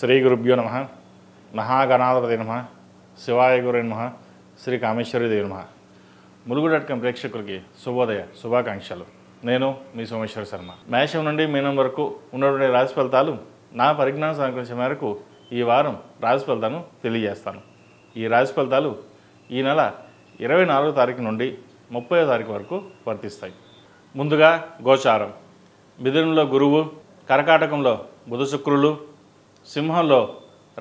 శ్రీ గురుభ్యో నమ. మహాగణాధిపతి నమ. శివాయ గురు నమ. శ్రీ కామేశ్వరి దేవి నమ. ములుగు.com ప్రేక్షకులకి శుభోదయ శుభాకాంక్షలు. నేను మీ సోమేశ్వర శర్మ. మేషం నుండి మీనం వరకు ఉన్నటువంటి రాశి ఫలితాలు నా పరిజ్ఞానం సహకరించే మేరకు ఈ వారం రాశి ఫలితాలను తెలియజేస్తాను. ఈ రాశి ఫలితాలు ఈ నెల 24వ తారీఖు నుండి 30వ తారీఖు వరకు వర్తిస్తాయి. ముందుగా గోచారం. మిథునంలో గురువు, కర్కాటకంలో బుధ శుక్రులు, సింహంలో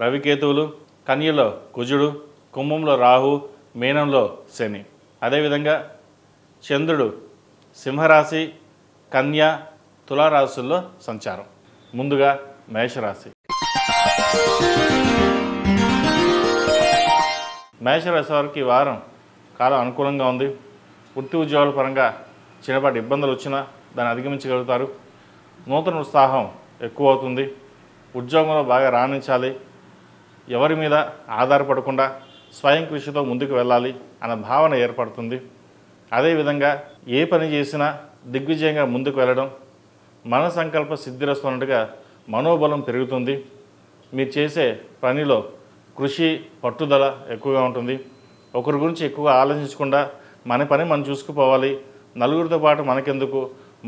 రవికేతువులు, కన్యలో కుజుడు, కుంభంలో రాహు, మీనంలో శని. అదేవిధంగా చంద్రుడు సింహరాశి, కన్య, తులారాశుల్లో సంచారం. ముందుగా మేషరాశి. మేషరాశి వారికి ఈ వారం కాలం అనుకూలంగా ఉంది. వృత్తి ఉద్యోగాల పరంగా చిన్నపాటి ఇబ్బందులు వచ్చినా దాన్ని అధిగమించగలుగుతారు. నూతన ఉత్సాహం ఎక్కువ అవుతుంది. ఉద్యోగంలో బాగా రాణించాలి, ఎవరి మీద ఆధారపడకుండా స్వయం కృషితో ముందుకు వెళ్ళాలి అన్న భావన ఏర్పడుతుంది. అదేవిధంగా ఏ పని చేసినా దిగ్విజయంగా ముందుకు వెళ్ళడం, మన సంకల్ప సిద్ధిరస్తున్నట్టుగా మనోబలం పెరుగుతుంది. మీరు చేసే పనిలో కృషి పట్టుదల ఎక్కువగా ఉంటుంది. ఒకరి గురించి ఎక్కువగా ఆలోచించకుండా మన పని మనం చూసుకుపోవాలి, నలుగురితో పాటు మనకెందుకు,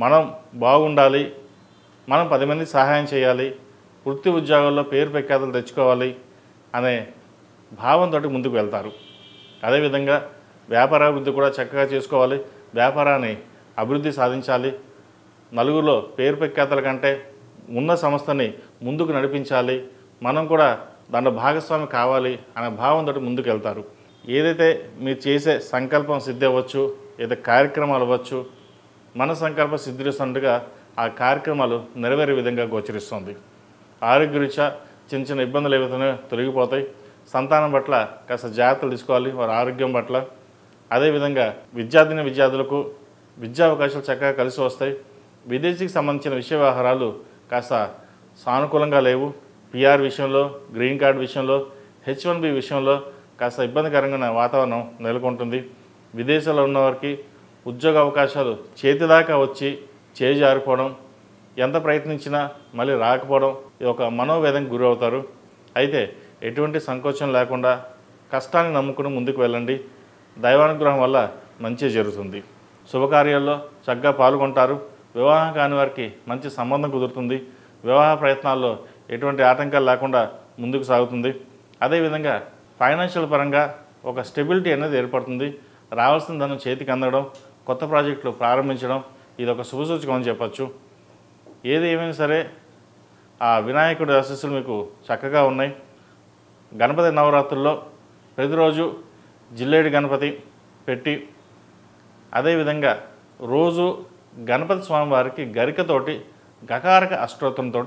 మనం బాగుండాలి, మనం 10 మందికి సహాయం చేయాలి, వృత్తి ఉద్యోగాల్లో పేరు ప్రఖ్యాతులు తెచ్చుకోవాలి అనే భావంతో ముందుకు వెళ్తారు. అదేవిధంగా వ్యాపారాభివృద్ధి కూడా చక్కగా చేసుకోవాలి, వ్యాపారాన్ని అభివృద్ధి సాధించాలి, నలుగురిలో పేరు ప్రఖ్యాతుల కంటే ఉన్న సంస్థని ముందుకు నడిపించాలి, మనం కూడా దాంట్లో భాగస్వామి కావాలి అనే భావంతో ముందుకు వెళ్తారు. ఏదైతే మీరు చేసే సంకల్పం సిద్ధి అవ్వచ్చు, ఏదైతే కార్యక్రమాలు అవ్వచ్చు, మన సంకల్ప సిద్ధిస్తున్నట్టుగా ఆ కార్యక్రమాలు నెరవేరే విధంగా గోచరిస్తుంది. ఆరోగ్యరీత్యా చిన్న చిన్న ఇబ్బందులు ఏవైతే తొలగిపోతాయి. సంతానం పట్ల కాస్త జాగ్రత్తలు తీసుకోవాలి, వారి ఆరోగ్యం పట్ల. అదేవిధంగా విద్యార్థులకు విద్యా అవకాశాలు చక్కగా కలిసి వస్తాయి. విదేశీకి సంబంధించిన విషయ వ్యవహారాలు కాస్త సానుకూలంగా లేవు. పిఆర్ విషయంలో, గ్రీన్ కార్డు విషయంలో, H1B విషయంలో కాస్త ఇబ్బందికరంగా వాతావరణం నెలకొంటుంది. విదేశాల్లో ఉన్నవారికి ఉద్యోగ అవకాశాలు చేతిదాకా వచ్చి చేజారిపోవడం, ఎంత ప్రయత్నించినా మళ్ళీ రాకపోవడం, ఇది ఒక మనోవేదనకు గురి అవుతారు. అయితే ఎటువంటి సంకోచం లేకుండా కష్టాన్ని నమ్ముకుని ముందుకు వెళ్ళండి. దైవానుగ్రహం వల్ల మంచి జరుగుతుంది. శుభకార్యాల్లో చక్కగా పాల్గొంటారు. వివాహం కాని వారికి మంచి సంబంధం కుదురుతుంది. వివాహ ప్రయత్నాల్లో ఎటువంటి ఆటంకాలు లేకుండా ముందుకు సాగుతుంది. అదేవిధంగా ఫైనాన్షియల్ పరంగా ఒక స్టెబిలిటీ అనేది ఏర్పడుతుంది. రావాల్సిన ధనం చేతికి అందడం, కొత్త ప్రాజెక్టులు ప్రారంభించడం, ఇది ఒక శుభసూచకం అని చెప్పచ్చు. ఏది ఏమైనా సరే ఆ వినాయకుడి ఆశీస్సులు మీకు చక్కగా ఉన్నాయి. గణపతి నవరాత్రుల్లో ప్రతిరోజు జిల్లేడు గణపతి పెట్టి, అదేవిధంగా రోజు గణపతి స్వామివారికి గరికతోటి గకారక అష్టోత్తరంతో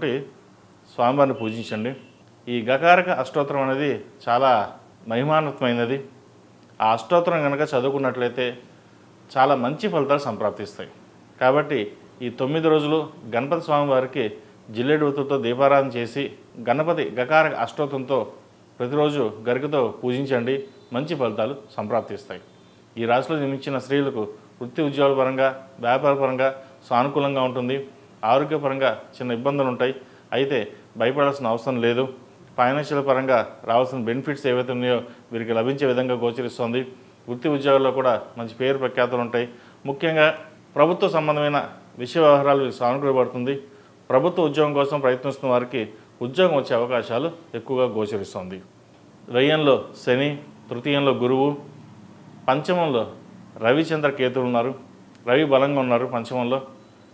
స్వామివారిని పూజించండి. ఈ గకారక అష్టోత్తరం అనేది చాలా మహిమాన్వితమైనది. ఆ అష్టోత్తరం కనుక చదువుకున్నట్లయితే చాలా మంచి ఫలితాలు సంప్రాప్తిస్తాయి. కాబట్టి ఈ 9 రోజులు గణపతి స్వామివారికి జిల్లేడు ఒత్తులతో దీపారాధన చేసి గణపతి గకారక అష్టోత్తరంతో ప్రతిరోజు గరికతో పూజించండి. మంచి ఫలితాలు సంప్రాప్తిస్తాయి. ఈ రాశిలో జన్మించిన స్త్రీలకు వృత్తి ఉద్యోగాల పరంగా, వ్యాపార పరంగా సానుకూలంగా ఉంటుంది. ఆరోగ్యపరంగా చిన్న ఇబ్బందులు ఉంటాయి, అయితే భయపడాల్సిన అవసరం లేదు. ఫైనాన్షియల్ పరంగా రావాల్సిన బెనిఫిట్స్ ఏవైతే ఉన్నాయో వీరికి లభించే విధంగా గోచరిస్తుంది. వృత్తి ఉద్యోగాల్లో కూడా మంచి పేరు ప్రఖ్యాతులు ఉంటాయి. ముఖ్యంగా ప్రభుత్వ సంబంధమైన విషయ వ్యవహారాలు సానుకూలపడుతుంది. ప్రభుత్వ ఉద్యోగం కోసం ప్రయత్నిస్తున్న వారికి ఉద్యోగం వచ్చే అవకాశాలు ఎక్కువగా గోచరిస్తుంది. వ్యయంలో శని, తృతీయంలో గురువు, పంచమంలో రవిచంద్ర కేతువులు ఉన్నారు. రవి బలంగా ఉన్నారు పంచమంలో.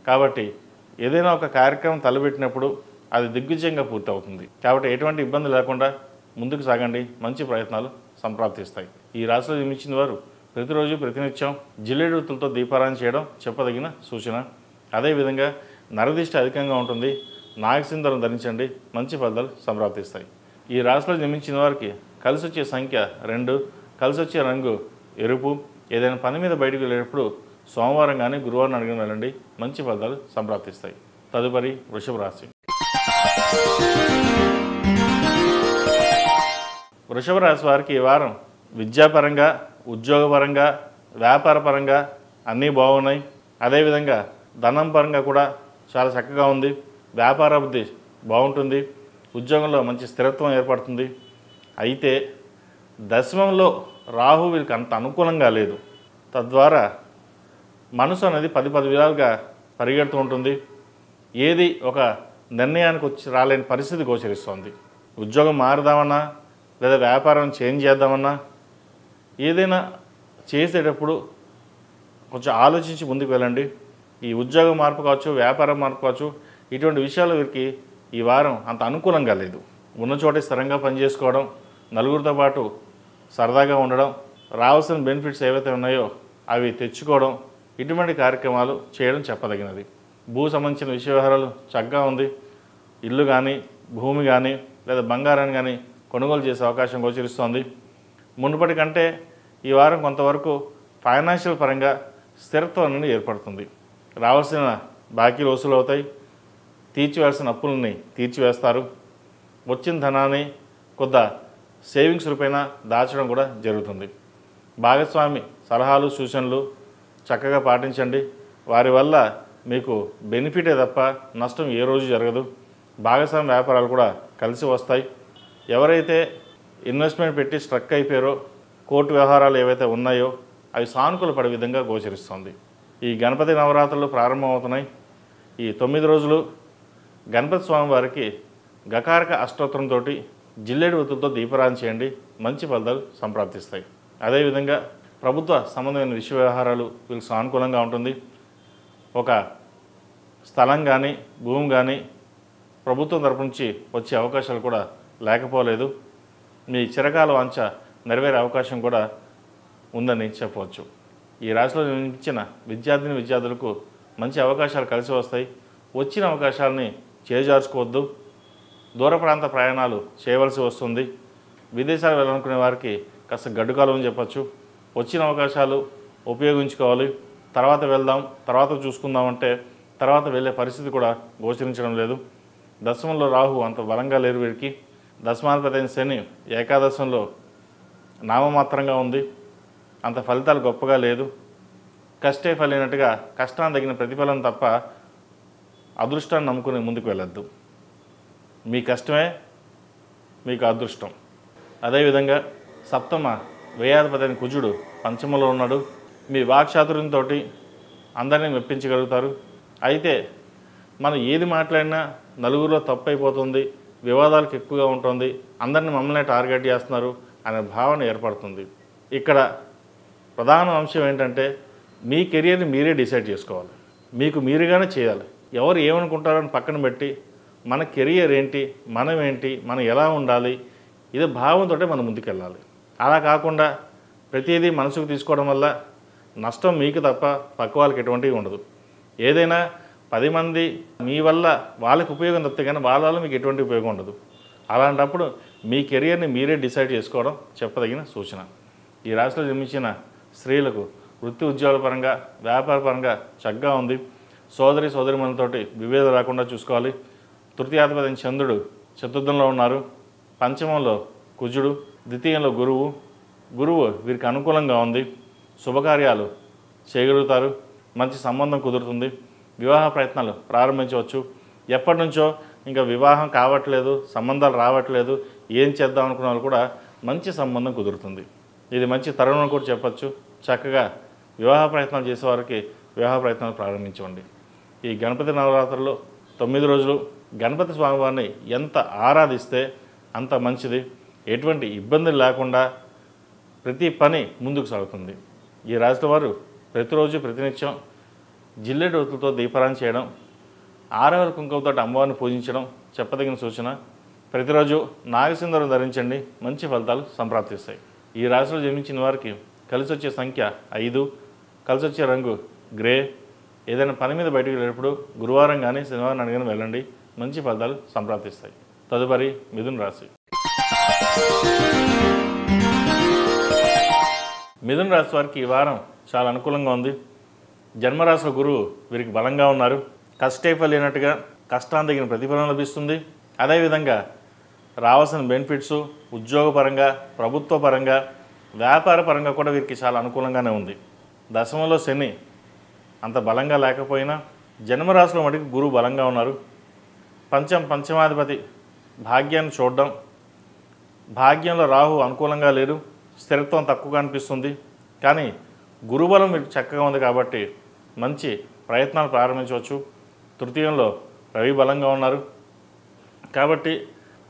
కాబట్టి ఏదైనా ఒక కార్యక్రమం తలపెట్టినప్పుడు అది దిగ్విజయంగా పూర్తవుతుంది. కాబట్టి ఎటువంటి ఇబ్బంది లేకుండా ముందుకు సాగండి. మంచి ప్రయత్నాలు సంప్రాప్తిస్తాయి. ఈ రాశిలో జన్మించిన వారు ప్రతిరోజు ప్రతినిత్యం జిల్లేడు ఒత్తులతో దీపారాధన చేయడం చెప్పదగిన సూచన. అదేవిధంగా నరదిష్టి అధికంగా ఉంటుంది, నాగసింధూరం ధరించండి. మంచి ఫలితాలు సంప్రాప్తిస్తాయి. ఈ రాశిలో జన్మించిన వారికి కలిసి వచ్చే సంఖ్య 2, కలిసి వచ్చే రంగు ఎరుపు. ఏదైనా పని మీద బయటకు వెళ్ళేటప్పుడు సోమవారం కానీ గురువారం అడిగిన వెళ్ళండి. మంచి ఫలితాలు సంప్రాప్తిస్తాయి. తదుపరి వృషభ రాశి. వృషభ రాశి వారికి ఈ వారం విద్యాపరంగా, ఉద్యోగపరంగా, వ్యాపారపరంగా అన్నీ బాగున్నాయి. అదేవిధంగా ధనం పరంగా కూడా చాలా చక్కగా ఉంది. వ్యాపారాభివృద్ధి బాగుంటుంది. ఉద్యోగంలో మంచి స్థిరత్వం ఏర్పడుతుంది. అయితే దశమంలో రాహు వీరికి అంత అనుకూలంగా లేదు. తద్వారా మనసు అనేది 10 విధాలుగా పరిగెడుతూ ఉంటుంది. ఏది ఒక నిర్ణయానికి వచ్చి రాలేని పరిస్థితి గోచరిస్తోంది. ఉద్యోగం మారుదామన్నా లేదా వ్యాపారం చేంజ్ చేద్దామన్నా ఏదైనా చేసేటప్పుడు కొంచెం ఆలోచించి ముందుకు వెళ్ళండి. ఈ ఉద్యోగ మార్పు కావచ్చు, వ్యాపారం మార్పు కావచ్చు, ఇటువంటి విషయాలు వీరికి ఈ వారం అంత అనుకూలంగా లేదు. ఉన్న చోటే స్థిరంగా పనిచేసుకోవడం, నలుగురితో పాటు సరదాగా ఉండడం, రావాల్సిన బెనిఫిట్స్ ఏవైతే ఉన్నాయో అవి తెచ్చుకోవడం, ఇటువంటి కార్యక్రమాలు చేయడం చెప్పదగినది. భూ సంబంధించిన విషయ వ్యవహారాలు చక్కగా ఉంది. ఇల్లు కానీ, భూమి కానీ లేదా బంగారాన్ని కానీ కొనుగోలు చేసే అవకాశం గోచరిస్తోంది. మునుపటి కంటే ఈ వారం కొంతవరకు ఫైనాన్షియల్ పరంగా స్థిరత్వం అనేది ఏర్పడుతుంది. రావాల్సిన బాకీలు వసూలు అవుతాయి. తీర్చివేయాల్సిన అప్పులని తీర్చివేస్తారు. వచ్చిన ధనాన్ని కొద్ది సేవింగ్స్ రూపేణా దాచడం కూడా జరుగుతుంది. భాగస్వామి సలహాలు సూచనలు చక్కగా పాటించండి. వారి వల్ల మీకు బెనిఫిటే తప్ప నష్టం ఏ రోజు జరగదు. భాగస్వామి వ్యాపారాలు కూడా కలిసి వస్తాయి. ఎవరైతే ఇన్వెస్ట్మెంట్ పెట్టి స్ట్రక్ అయిపోయారో, కోర్టు వ్యవహారాలు ఏవైతే ఉన్నాయో అవి సానుకూల పడే విధంగా గోచరిస్తుంది. ఈ గణపతి నవరాత్రులు ప్రారంభమవుతున్నాయి. ఈ 9 రోజులు గణపతి స్వామి వారికి గకారక అష్టోత్తరంతో జిల్లేడు ఒత్తులతో దీపారాధన చేయండి. మంచి ఫలితాలు సంప్రాప్తిస్తాయి. అదేవిధంగా ప్రభుత్వ సంబంధమైన విషయ వ్యవహారాలు వీళ్ళకి సానుకూలంగా ఉంటుంది. ఒక స్థలం కానీ, భూమి కానీ ప్రభుత్వం తరపు నుంచి వచ్చే అవకాశాలు కూడా లేకపోలేదు. మీ చిరకాల వాంఛ నెరవేరే అవకాశం కూడా ఉందని చెప్పవచ్చు. ఈ రాశిలో జన్మించిన విద్యార్థులకు మంచి అవకాశాలు కలిసి వస్తాయి. వచ్చిన అవకాశాలని చేజార్చుకోవద్దు. దూర ప్రాంత ప్రయాణాలు చేయవలసి వస్తుంది. విదేశాలు వెళ్ళాలనుకునే వారికి కాస్త గడ్డుకాలం అని చెప్పచ్చు. వచ్చిన అవకాశాలు ఉపయోగించుకోవాలి. తర్వాత వెళ్దాం, తర్వాత చూసుకుందామంటే తర్వాత వెళ్ళే పరిస్థితి కూడా గోచరించడం లేదు. దశమంలో రాహు అంత బలంగా లేరు వీరికి. దశమాధిపతి అయిన శని ఏకాదశంలో నామమాత్రంగా ఉంది. అంత ఫలితాలు గొప్పగా లేదు. కష్టే ఫలినట్టుగా కష్టాన్ని తగిన ప్రతిఫలం తప్ప అదృష్టాన్ని నమ్ముకుని ముందుకు వెళ్ళొద్దు. మీ కష్టమే మీకు అదృష్టం. అదేవిధంగా సప్తమ వ్యయాధిపతి అయిన కుజుడు పంచమంలో ఉన్నాడు. మీ వాక్చాతుర్యంతో అందరినీ మెప్పించగలుగుతారు. అయితే మనం ఏది మాట్లాడినా నలుగురిలో తప్పు అయిపోతుంది, వివాదాలకు ఎక్కువగా ఉంటుంది, అందరినీ మమ్మల్ని టార్గెట్ చేస్తున్నారు అనే భావన ఏర్పడుతుంది. ఇక్కడ ప్రధాన అంశం ఏంటంటే మీ కెరియర్ని మీరే డిసైడ్ చేసుకోవాలి. మీకు మీరుగానే చేయాలి. ఎవరు ఏమనుకుంటారని పక్కన పెట్టి మన కెరియర్ ఏంటి, మనం ఏంటి, మనం ఎలా ఉండాలి, ఇదే భావంతో మనం ముందుకెళ్ళాలి. అలా కాకుండా ప్రతిదీ మనసుకు తీసుకోవడం వల్ల నష్టం మీకు తప్ప పక్క వాళ్ళకి ఎటువంటివి ఉండదు. ఏదైనా 10 మంది మీ వల్ల వాళ్ళకి ఉపయోగం తప్పితే కానీ వాళ్ళ వల్ల మీకు ఎటువంటి ఉపయోగం ఉండదు. అలాంటప్పుడు మీ కెరియర్ని మీరే డిసైడ్ చేసుకోవడం చెప్పదగిన సూచన. ఈ రాశిలో జన్మించిన స్త్రీలకు వృత్తి ఉద్యోగాల పరంగా, వ్యాపార పరంగా చక్కగా ఉంది. సోదరిమణులతోటి విభేదం రాకుండా చూసుకోవాలి. తృతీయాధిపతి చంద్రుడు చతుర్థంలో ఉన్నారు. పంచమంలో కుజుడు, ద్వితీయంలో గురువు వీరికి అనుకూలంగా ఉంది. శుభకార్యాలు చేయగలుగుతారు. మంచి సంబంధం కుదురుతుంది. వివాహ ప్రయత్నాలు ప్రారంభించవచ్చు. ఎప్పటి నుంచో ఇంకా వివాహం కావట్లేదు, సంబంధాలు రావట్లేదు, ఏం చేద్దాం అనుకున్న వాళ్ళు కూడా మంచి సంబంధం కుదురుతుంది. ఇది మంచి తరుణం కూడా చెప్పచ్చు. చక్కగా వివాహ ప్రయత్నాలు చేసేవారికి వివాహ ప్రయత్నాలు ప్రారంభించండి. ఈ గణపతి నవరాత్రుల్లో 9 రోజులు గణపతి స్వామివారిని ఎంత ఆరాధిస్తే అంత మంచిది. ఎటువంటి ఇబ్బందులు లేకుండా ప్రతి పని ముందుకు సాగుతుంది. ఈ రాశి వారు ప్రతిరోజు ప్రతినిత్యం జిల్లేడు ఒత్తులతో దీపారాధన చేయడం, 6 కుంకుమతో అమ్మవారిని పూజించడం చెప్పదగిన సూచన. ప్రతిరోజు నాగసింధూరం ధరించండి. మంచి ఫలితాలు సంప్రాప్తిస్తాయి. ఈ రాశిలో జన్మించిన వారికి కలిసి వచ్చే సంఖ్య 5, కలిసి వచ్చే రంగు గ్రే. ఏదైనా పని మీద బయటకు వెళ్ళేటప్పుడు గురువారం కానీ శనివారం అడిగిన వెళ్ళండి. మంచి ఫలితాలు సంప్రాప్తిస్తాయి. తదుపరి మిథున రాశి. మిథున రాశి వారికి ఈ వారం చాలా అనుకూలంగా ఉంది. జన్మరాశిలో గురువు వీరికి బలంగా ఉన్నారు. కష్టే ఫలినట్టుగా కష్టాన్ని తగిన ప్రతిఫలం లభిస్తుంది. అదేవిధంగా రావాల్సిన బెనిఫిట్స్ ఉద్యోగపరంగా, ప్రభుత్వ పరంగా, వ్యాపార పరంగా కూడా వీరికి చాలా అనుకూలంగానే ఉంది. దశమంలో శని అంత బలంగా లేకపోయినా జన్మరాశిలో మటుకు గురువు బలంగా ఉన్నారు. పంచమాధిపతి భాగ్యాన్ని చూడడం, భాగ్యంలో రాహు అనుకూలంగా లేరు, స్థిరత్వం తక్కువగా అనిపిస్తుంది. కానీ గురుబలం మీకు చక్కగా ఉంది కాబట్టి మంచి ప్రయత్నాలు ప్రారంభించవచ్చు. తృతీయంలో రవి బలంగా ఉన్నారు కాబట్టి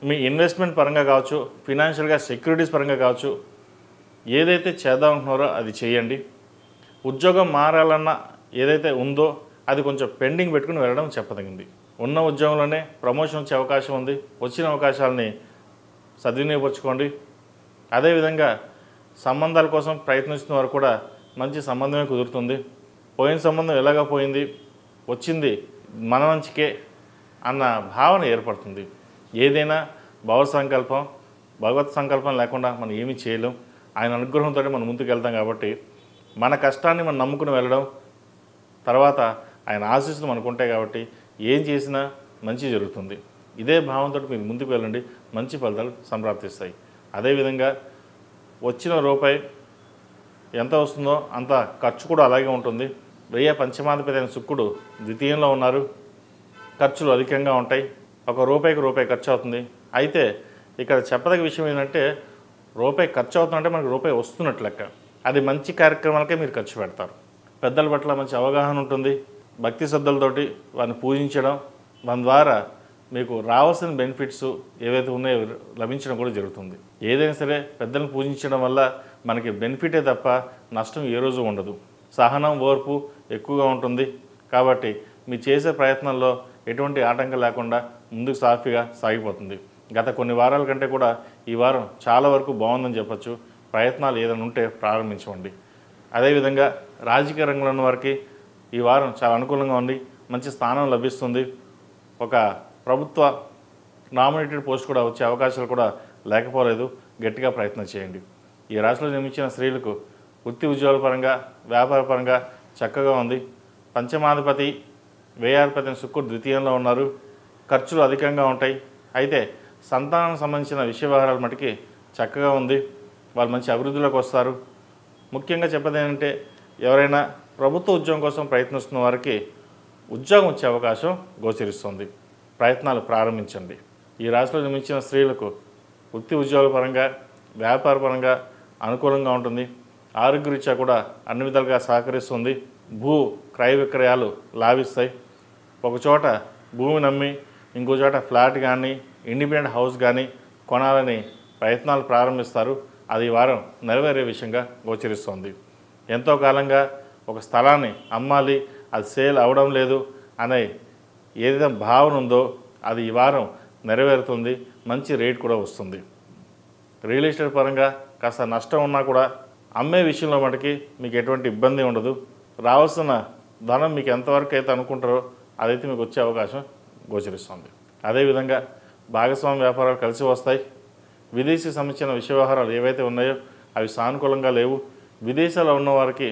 మీ ఇన్వెస్ట్మెంట్ పరంగా కావచ్చు, ఫినాన్షియల్గా సెక్యూరిటీస్ పరంగా కావచ్చు, ఏదైతే చేద్దామనుకున్నారో అది చేయండి. ఉద్యోగం మారాలన్న ఏదైతే ఉందో అది కొంచెం పెండింగ్ పెట్టుకుని వెళ్ళడం చెప్పదగింది. ఉన్న ఉద్యోగంలోనే ప్రమోషన్ వచ్చే అవకాశం ఉంది. వచ్చిన అవకాశాలని సద్వినియోగపరచుకోండి. అదేవిధంగా సంబంధాల కోసం ప్రయత్నిస్తున్న వారు కూడా మంచి సంబంధమే కుదురుతుంది. పోయిన సంబంధం ఎలాగా పోయింది, వచ్చింది మన మంచికే అన్న భావన ఏర్పడుతుంది. ఏదైనా భగవత్ సంకల్పం లేకుండా మనం ఏమీ చేయలేం. ఆయన అనుగ్రహంతో మనం ముందుకు వెళ్తాం కాబట్టి మన కష్టాన్ని మనం నమ్ముకుని వెళ్ళడం, తర్వాత ఆయన ఆశీస్సులు మనకు ఉంటాయి కాబట్టి ఏం చేసినా మంచి జరుగుతుంది. ఇదే భావంతో మీరు ముందుకు వెళ్ళండి, మంచి ఫలితాలు సంప్రాప్తిస్తాయి. అదేవిధంగా వచ్చిన రూపాయి ఎంత వస్తుందో అంత ఖర్చు కూడా అలాగే ఉంటుంది. వ్యయ పంచమాధిపతి అయిన శుక్రుడు ద్వితీయంలో ఉన్నారు. ఖర్చులు అధికంగా ఉంటాయి. ఒక రూపాయికి రూపాయి ఖర్చు అవుతుంది. అయితే ఇక్కడ చెప్పదగ్గ విషయం ఏంటంటే రూపాయి ఖర్చు అవుతుందంటే మనకు రూపాయి వస్తున్నట్లు లెక్క. అది మంచి కార్యక్రమాలకే మీరు ఖర్చు పెడతారు. పెద్దల పట్ల మంచి అవగాహన ఉంటుంది. భక్తి శ్రద్ధలతోటి వారిని పూజించడం, దాని ద్వారా మీకు రావాల్సిన బెనిఫిట్స్ ఏవైతే ఉన్నాయో లభించడం కూడా జరుగుతుంది. ఏదైనా సరే పెద్దలను పూజించడం వల్ల మనకి బెనిఫిటే తప్ప నష్టం ఏ రోజు ఉండదు. సహనం, ఓర్పు ఎక్కువగా ఉంటుంది. కాబట్టి మీరు చేసే ప్రయత్నంలో ఎటువంటి ఆటంకం లేకుండా ముందుకు సాఫీగా సాగిపోతుంది. గత కొన్ని వారాల కంటే కూడా ఈ వారం చాలా వరకు బాగుందని చెప్పచ్చు. ప్రయత్నాలు ఏదైనా ఉంటే ప్రారంభించండి. అదేవిధంగా రాజకీయ రంగంలో ఉన్న వారికి ఈ వారం చాలా అనుకూలంగా ఉంది. మంచి స్థానం లభిస్తుంది. ఒక ప్రభుత్వ నామినేటెడ్ పోస్ట్ కూడా వచ్చే అవకాశాలు కూడా లేకపోలేదు. గట్టిగా ప్రయత్నం చేయండి. ఈ రాశిలో జన్మించిన స్త్రీలకు వృత్తి ఉద్యోగాల పరంగా, వ్యాపార పరంగా చక్కగా ఉంది. పంచమాధిపతి వ్యయాధిపతి శుక్రుడు ద్వితీయంలో ఉన్నారు. ఖర్చులు అధికంగా ఉంటాయి. అయితే సంతానానికి సంబంధించిన విషయ వ్యవహారాల మటుకి చక్కగా ఉంది. వాళ్ళు మంచి అభివృద్ధిలోకి వస్తారు. ముఖ్యంగా చెప్పేది ఏంటంటే ఎవరైనా ప్రభుత్వ ఉద్యోగం కోసం ప్రయత్నిస్తున్న వారికి ఉద్యోగం వచ్చే అవకాశం గోచరిస్తుంది. ప్రయత్నాలు ప్రారంభించండి. ఈ రాశిలో జన్మించిన స్త్రీలకు వృత్తి ఉద్యోగాల పరంగా, వ్యాపార పరంగా అనుకూలంగా ఉంటుంది. ఆరోగ్యరీత్యా కూడా అన్ని విధాలుగా సహకరిస్తుంది. క్రయ విక్రయాలు లాభిస్తాయి. ఒకచోట భూమి నమ్మి ఇంకో చోట ఫ్లాట్ కానీ ఇండిపెండెంట్ హౌస్ కానీ కొనాలని ప్రయత్నాలు ప్రారంభిస్తారు. అది ఈ వారం నెరవేరే విషయంగా గోచరిస్తుంది. ఎంతో కాలంగా ఒక స్థలాన్ని అమ్మాలి, అది సేల్ అవడం లేదు అనే ఏదైతే భావన ఉందో అది ఈ వారం నెరవేరుతుంది. మంచి రేట్ కూడా వస్తుంది. రియల్ ఎస్టేట్ పరంగా కాస్త నష్టం ఉన్నా కూడా అమ్మే విషయంలో మటుకి మీకు ఎటువంటి ఇబ్బంది ఉండదు. రావాల్సిన ధనం మీకు ఎంతవరకు అయితే అనుకుంటారో అదైతే మీకు వచ్చే అవకాశం గోచరిస్తుంది. అదేవిధంగా భాగస్వామ్య వ్యాపారాలు కలిసి వస్తాయి. విదేశీ సంబంధించిన విషయ వ్యవహారాలు ఏవైతే ఉన్నాయో అవి సానుకూలంగా లేవు. విదేశాల్లో ఉన్న వారికి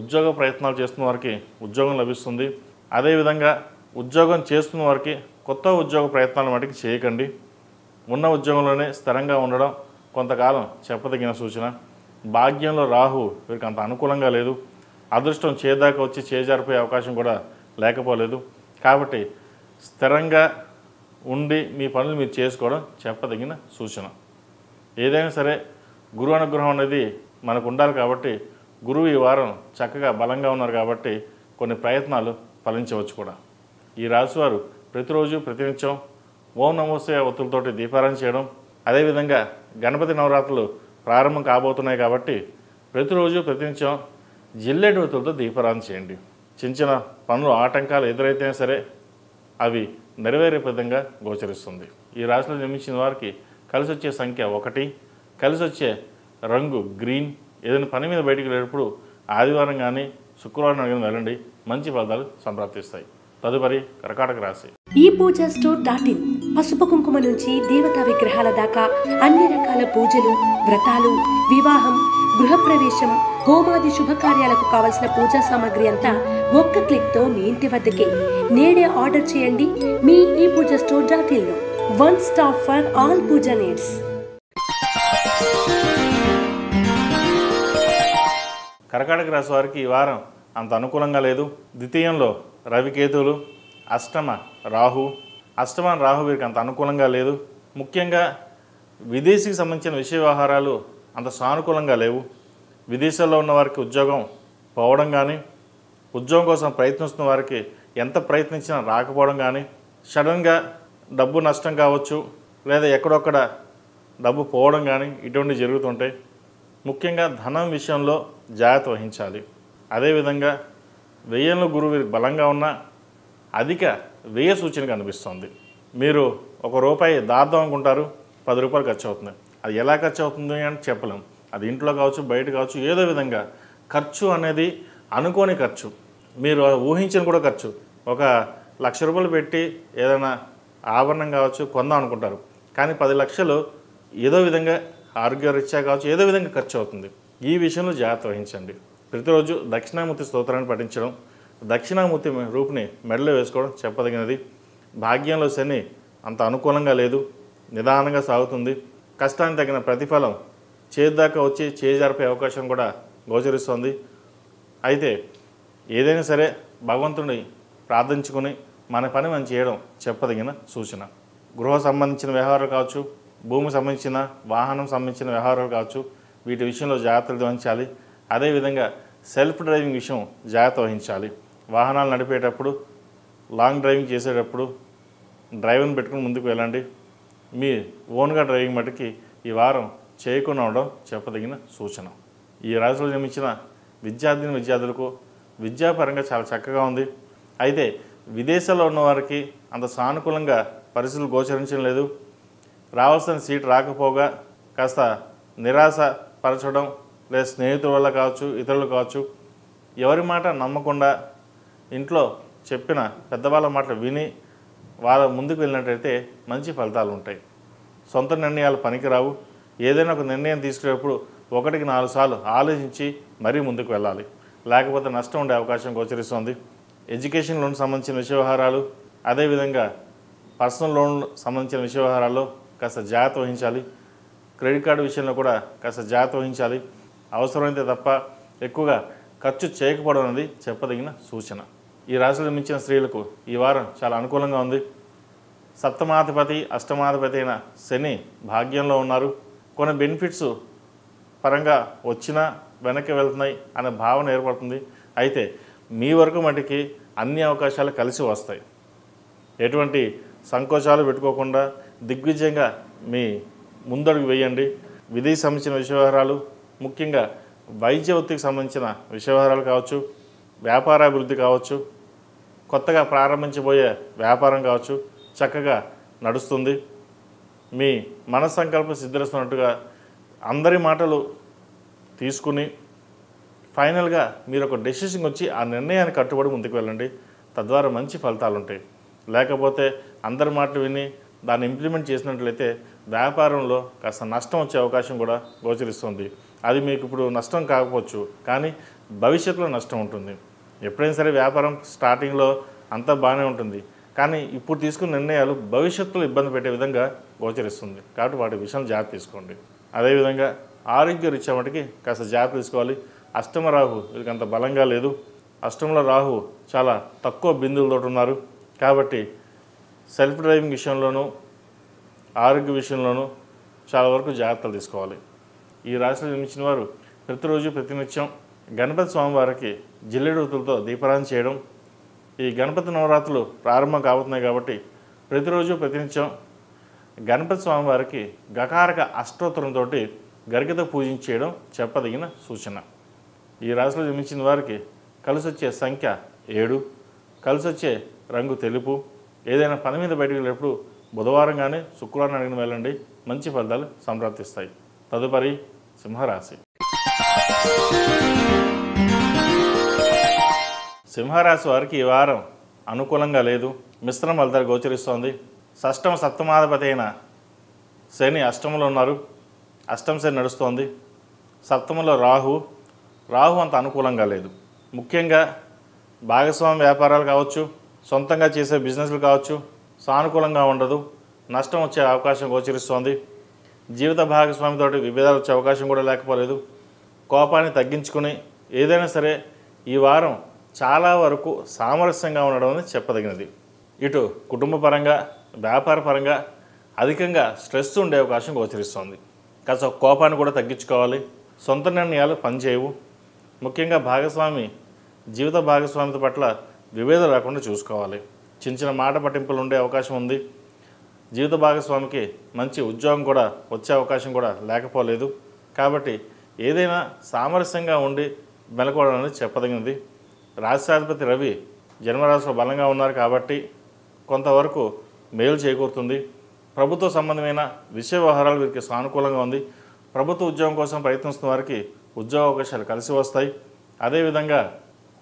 ఉద్యోగ ప్రయత్నాలు చేస్తున్న వారికి ఉద్యోగం లభిస్తుంది. అదేవిధంగా ఉద్యోగం చేస్తున్న వారికి కొత్త ఉద్యోగ ప్రయత్నాలు మటుకు చేయకండి. ఉన్న ఉద్యోగంలోనే స్థిరంగా ఉండడం కొంతకాలం చెప్పదగిన సూచన. భాగ్యంలో రాహు వీరికి అంత అనుకూలంగా లేదు. అదృష్టం చేదాకా వచ్చి చేజారిపోయే అవకాశం కూడా లేకపోలేదు. కాబట్టి స్థిరంగా ఉండి మీ పనులు మీరు చేసుకోవడం చెప్పదగిన సూచన. ఏదైనా సరే గురువు అనుగ్రహం అనేది మనకు ఉండాలి కాబట్టి గురువు ఈ వారం చక్కగా బలంగా ఉన్నారు కాబట్టి కొన్ని ప్రయత్నాలు ఫలించవచ్చు కూడా. ఈ రాశివారు ప్రతిరోజు ప్రతినిత్యం ఓం నమోస్తయ ఒత్తులతోటి దీపారాధన చేయడం, అదేవిధంగా గణపతి నవరాత్రులు ప్రారంభం కాబోతున్నాయి కాబట్టి ప్రతిరోజు ప్రతినిత్యం జిల్లేడు ఒత్తులతో దీపారాధన చేయండి. చిన్న చిన్న పనులు ఆటంకాలు ఎదురైతేనే సరే అవి నెరవేరే విధంగా గోచరిస్తుంది. ఈ రాశిలో జన్మించిన వారికి కలిసి వచ్చే సంఖ్య 1, కలిసి వచ్చే రంగు గ్రీన్. ఏదైనా పని మీద బయటికి వెళ్ళేటప్పుడు ఆదివారం కానీ శుక్రవారం కానీ వెళ్ళండి, మంచి ఫలితాలు సంప్రాప్తిస్తాయి. తదుపరి కర్కాటక రాశి. ఈ పూజ స్టోర్.in పసుపు కుంకుమ నుంచి దేవతా విగ్రహాల దాకా అన్ని రకాల పూజలు, వ్రతాలు, వివాహం, గృహప్రవేశం, హోమాది శుభకార్యాలకు కావలసిన పూజా సామాగ్రి అంతా ఒక్క క్లిక్ తో మీ ఇంటి వద్దకే. నేడే ఆర్డర్ చేయండి మీ ఈ పూజ స్టోర్.in లో. One stop for all pooja needs. కర్కాటక రాశి వారికి ఈ వారం అంత అనుకూలంగా లేదు. ద్వితీయంలో రవికేతువులు, అష్టమ రాహు వీరికి అంత అనుకూలంగా లేదు. ముఖ్యంగా విదేశీకి సంబంధించిన విషయ వ్యవహారాలు అంత సానుకూలంగా లేవు. విదేశాల్లో ఉన్న వారికి ఉద్యోగం పోవడం కానీ, ఉద్యోగం కోసం ప్రయత్నిస్తున్న వారికి ఎంత ప్రయత్నించినా రాకపోవడం కానీ, సడన్గా డబ్బు నష్టం కావచ్చు, లేదా ఎక్కడొక్కడ డబ్బు పోవడం కానీ ఇటువంటివి జరుగుతుంటాయి. ముఖ్యంగా ధనం విషయంలో జాగ్రత్త వహించాలి. అదేవిధంగా వ్యయంలో గురువు బలంగా ఉన్న అధిక వ్యయ సూచన కనిపిస్తుంది. మీరు ₹1 దాద్దాం అనుకుంటారు, ₹10 ఖర్చు అవుతుంది. అది ఎలా ఖర్చు అవుతుంది అని చెప్పలేం. అది ఇంట్లో కావచ్చు, బయట కావచ్చు, ఏదో విధంగా ఖర్చు అనేది అనుకోని ఖర్చు, మీరు ఊహించిన కూడా ఖర్చు. ₹1,00,000 పెట్టి ఏదైనా ఆభరణం కావచ్చు కొందాం అనుకుంటారు, కానీ 10 లక్షలు ఏదో విధంగా ఆరోగ్యరీత్యా కావచ్చు ఏదో విధంగా ఖర్చు అవుతుంది. ఈ విషయంలో జాగ్రత్త వహించండి. ప్రతిరోజు దక్షిణామూర్తి స్తోత్రాన్ని పఠించడం, దక్షిణామూర్తి రూపుని మెడలో వేసుకోవడం చెప్పదగినది. భాగ్యంలో శని అంత అనుకూలంగా లేదు, నిదానంగా సాగుతుంది. కష్టానికి తగిన ప్రతిఫలం చేద్దాకా వచ్చి చేజారిపే అవకాశం కూడా గోచరిస్తుంది. అయితే ఏదైనా సరే భగవంతుని ప్రార్థించుకుని మన పని మనం చేయడం చెప్పదగిన సూచన. గృహ సంబంధించిన వ్యవహారాలు కావచ్చు, భూమి సంబంధించిన వాహనం సంబంధించిన వ్యవహారాలు కావచ్చు, వీటి విషయంలో జాగ్రత్తలు వహించాలి. అదేవిధంగా సెల్ఫ్ డ్రైవింగ్ విషయం జాగ్రత్త వహించాలి. వాహనాలు నడిపేటప్పుడు, లాంగ్ డ్రైవింగ్ చేసేటప్పుడు డ్రైవర్ని పెట్టుకుని ముందుకు వెళ్ళండి. మీ ఓన్గా డ్రైవింగ్ మటుకి ఈ వారం చేయకుండా ఉండడం చెప్పదగిన సూచన. ఈ రాశిలో జన్మించిన విద్యార్థులకు విద్యాపరంగా చాలా చక్కగా ఉంది. అయితే విదేశాల్లో ఉన్నవారికి అంత సానుకూలంగా పరిస్థితులు గోచరించడం లేదు. రావాల్సిన సీట్ రాకపోగా కాస్త నిరాశ పరచడం, లేదా స్నేహితుల వల్ల కావచ్చు, ఇతరులు కావచ్చు, ఎవరి మాట నమ్మకుండా ఇంట్లో చెప్పిన పెద్దవాళ్ళ మాటలు విని వాళ్ళ ముందుకు వెళ్ళినట్టయితే మంచి ఫలితాలు ఉంటాయి. సొంత నిర్ణయాలు పనికిరావు. ఏదైనా ఒక నిర్ణయం తీసుకునేటప్పుడు 1కి 4 సార్లు ఆలోచించి మరీ ముందుకు వెళ్ళాలి, లేకపోతే నష్టం ఉండే అవకాశం గోచరిస్తుంది. ఎడ్యుకేషన్ లోన్ సంబంధించిన విషయ వ్యవహారాలు, అదేవిధంగా పర్సనల్ లోన్ సంబంధించిన విషయ వ్యవహారాల్లో కాస్త జాగ్రత్త వహించాలి. క్రెడిట్ కార్డు విషయంలో కూడా కాస్త జాగ్రత్త వహించాలి. అవసరమైతే తప్ప ఎక్కువగా ఖర్చు చేయకపోవడం అనేది చెప్పదగిన సూచన. ఈ రాశిలో మించిన స్త్రీలకు ఈ వారం చాలా అనుకూలంగా ఉంది. సప్తమాధిపతి, అష్టమాధిపతి అయిన శని భాగ్యంలో ఉన్నారు. కొన్ని బెనిఫిట్స్ పరంగా వచ్చినా వెనక్కి వెళ్తున్నాయి అనే భావన ఏర్పడుతుంది. అయితే మీ వరకు మటుకి అన్ని అవకాశాలు కలిసి వస్తాయి. ఎటువంటి సంకోచాలు పెట్టుకోకుండా దిగ్విజయంగా మీ ముందడుగు వేయండి. విదేశీ సంబంధించిన విషయ వ్యవహారాలు, ముఖ్యంగా వైద్య వృత్తికి సంబంధించిన విషయ వ్యవహారాలు కావచ్చు, వ్యాపారాభివృద్ధి కావచ్చు, కొత్తగా ప్రారంభించబోయే వ్యాపారం కావచ్చు చక్కగా నడుస్తుంది. మీ మనస్సంకల్పం సిద్ధిస్తున్నట్టుగా అందరి మాటలు తీసుకుని ఫైనల్గా మీరు ఒక డెసిషన్ వచ్చి ఆ నిర్ణయాన్ని కట్టుబడి ముందుకు వెళ్ళండి. తద్వారా మంచి ఫలితాలు ఉంటాయి. లేకపోతే అందరి మాటలు విని దాన్ని ఇంప్లిమెంట్ చేసినట్లయితే వ్యాపారంలో కాస్త నష్టం వచ్చే అవకాశం కూడా గోచరిస్తుంది. అది మీకు ఇప్పుడు నష్టం కాకపోవచ్చు, కానీ భవిష్యత్తులో నష్టం ఉంటుంది. ఎప్పుడైనా సరే వ్యాపారం స్టార్టింగ్లో అంతా బాగానే ఉంటుంది, కానీ ఇప్పుడు తీసుకున్న నిర్ణయాలు భవిష్యత్తులో ఇబ్బంది పెట్టే విధంగా గోచరిస్తుంది. కాబట్టి వాటి విషయం జాగ్రత్త తీసుకోండి. అదేవిధంగా ఆరోగ్య రీత్యా మటుకి కాస్త జాగ్రత్త తీసుకోవాలి. అష్టమ రాహు వీళ్ళకి అంత బలంగా లేదు. అష్టంలో రాహు చాలా తక్కువ బిందువులతో ఉన్నారు. కాబట్టి సెల్ఫ్ డ్రైవింగ్ విషయంలోనూ ఆరోగ్య విషయంలోనూ చాలా వరకు జాగ్రత్తలు తీసుకోవాలి. ఈ రాశిలో జన్మించిన వారు ప్రతిరోజు ప్రతినిత్యం గణపతి స్వామివారికి జిల్లేడుతులతో దీపారాధన చేయడం. ఈ గణపతి నవరాత్రులు ప్రారంభం కాబోతున్నాయి కాబట్టి ప్రతిరోజు ప్రతినిత్యం గణపతి స్వామివారికి గకారక అష్టోత్తరంతో గరికతో పూజించేయడం చెప్పదగిన సూచన. ఈ రాశిలో జన్మించిన వారికి కలిసి వచ్చే సంఖ్య 7, కలిసి వచ్చే రంగు తెలుపు. ఏదైనా పని మీద బయటకు వెళ్ళేటప్పుడు బుధవారం కానీ శుక్రవారం అడిగిన వెళ్ళండి, మంచి ఫలితాలు సంప్రాప్తిస్తాయి. తదుపరి సింహరాశి. సింహరాశి వారికి ఈ వారం అనుకూలంగా లేదు. మిశ్రమ ఫలితాలు గోచరిస్తోంది. షష్టమ సప్తమాధిపతి అయిన శని అష్టమంలో ఉన్నారు. అష్టమ శని నడుస్తోంది. సప్తమంలో రాహు అంత అనుకూలంగా లేదు. ముఖ్యంగా భాగస్వామ్య వ్యాపారాలు కావచ్చు, సొంతంగా చేసే బిజినెస్లు కావచ్చు సానుకూలంగా ఉండదు. నష్టం వచ్చే అవకాశం గోచరిస్తోంది. జీవిత భాగస్వామితో విభేదాలు వచ్చే అవకాశం కూడా లేకపోలేదు. కోపాన్ని తగ్గించుకుని ఏదైనా సరే ఈ వారం చాలా వరకు సామరస్యంగా ఉండడం అనేది చెప్పదగినది. ఇటు కుటుంబ పరంగా, వ్యాపార పరంగా అధికంగా స్ట్రెస్ ఉండే అవకాశం గోచరిస్తోంది. కాస్త కోపాన్ని కూడా తగ్గించుకోవాలి. సొంత నిర్ణయాలు పనిచేయవు. ముఖ్యంగా జీవిత భాగస్వామితో పట్ల విభేదం రాకుండా చూసుకోవాలి. చిన్న మాట పట్టింపులు ఉండే అవకాశం ఉంది. జీవిత భాగస్వామికి మంచి ఉద్యోగం కూడా వచ్చే అవకాశం కూడా లేకపోలేదు. కాబట్టి ఏదైనా సామరస్యంగా ఉండి మెలకోవడం అనేది చెప్పదగినది. రాష్ట్రాధిపతి రవి జన్మరాశిలో బలంగా ఉన్నారు కాబట్టి కొంతవరకు మేలు చేకూరుతుంది. ప్రభుత్వ సంబంధమైన విషయ వ్యవహారాలు వీరికి సానుకూలంగా ఉంది. ప్రభుత్వ ఉద్యోగం కోసం ప్రయత్నిస్తున్న వారికి ఉద్యోగ అవకాశాలు కలిసి వస్తాయి. అదేవిధంగా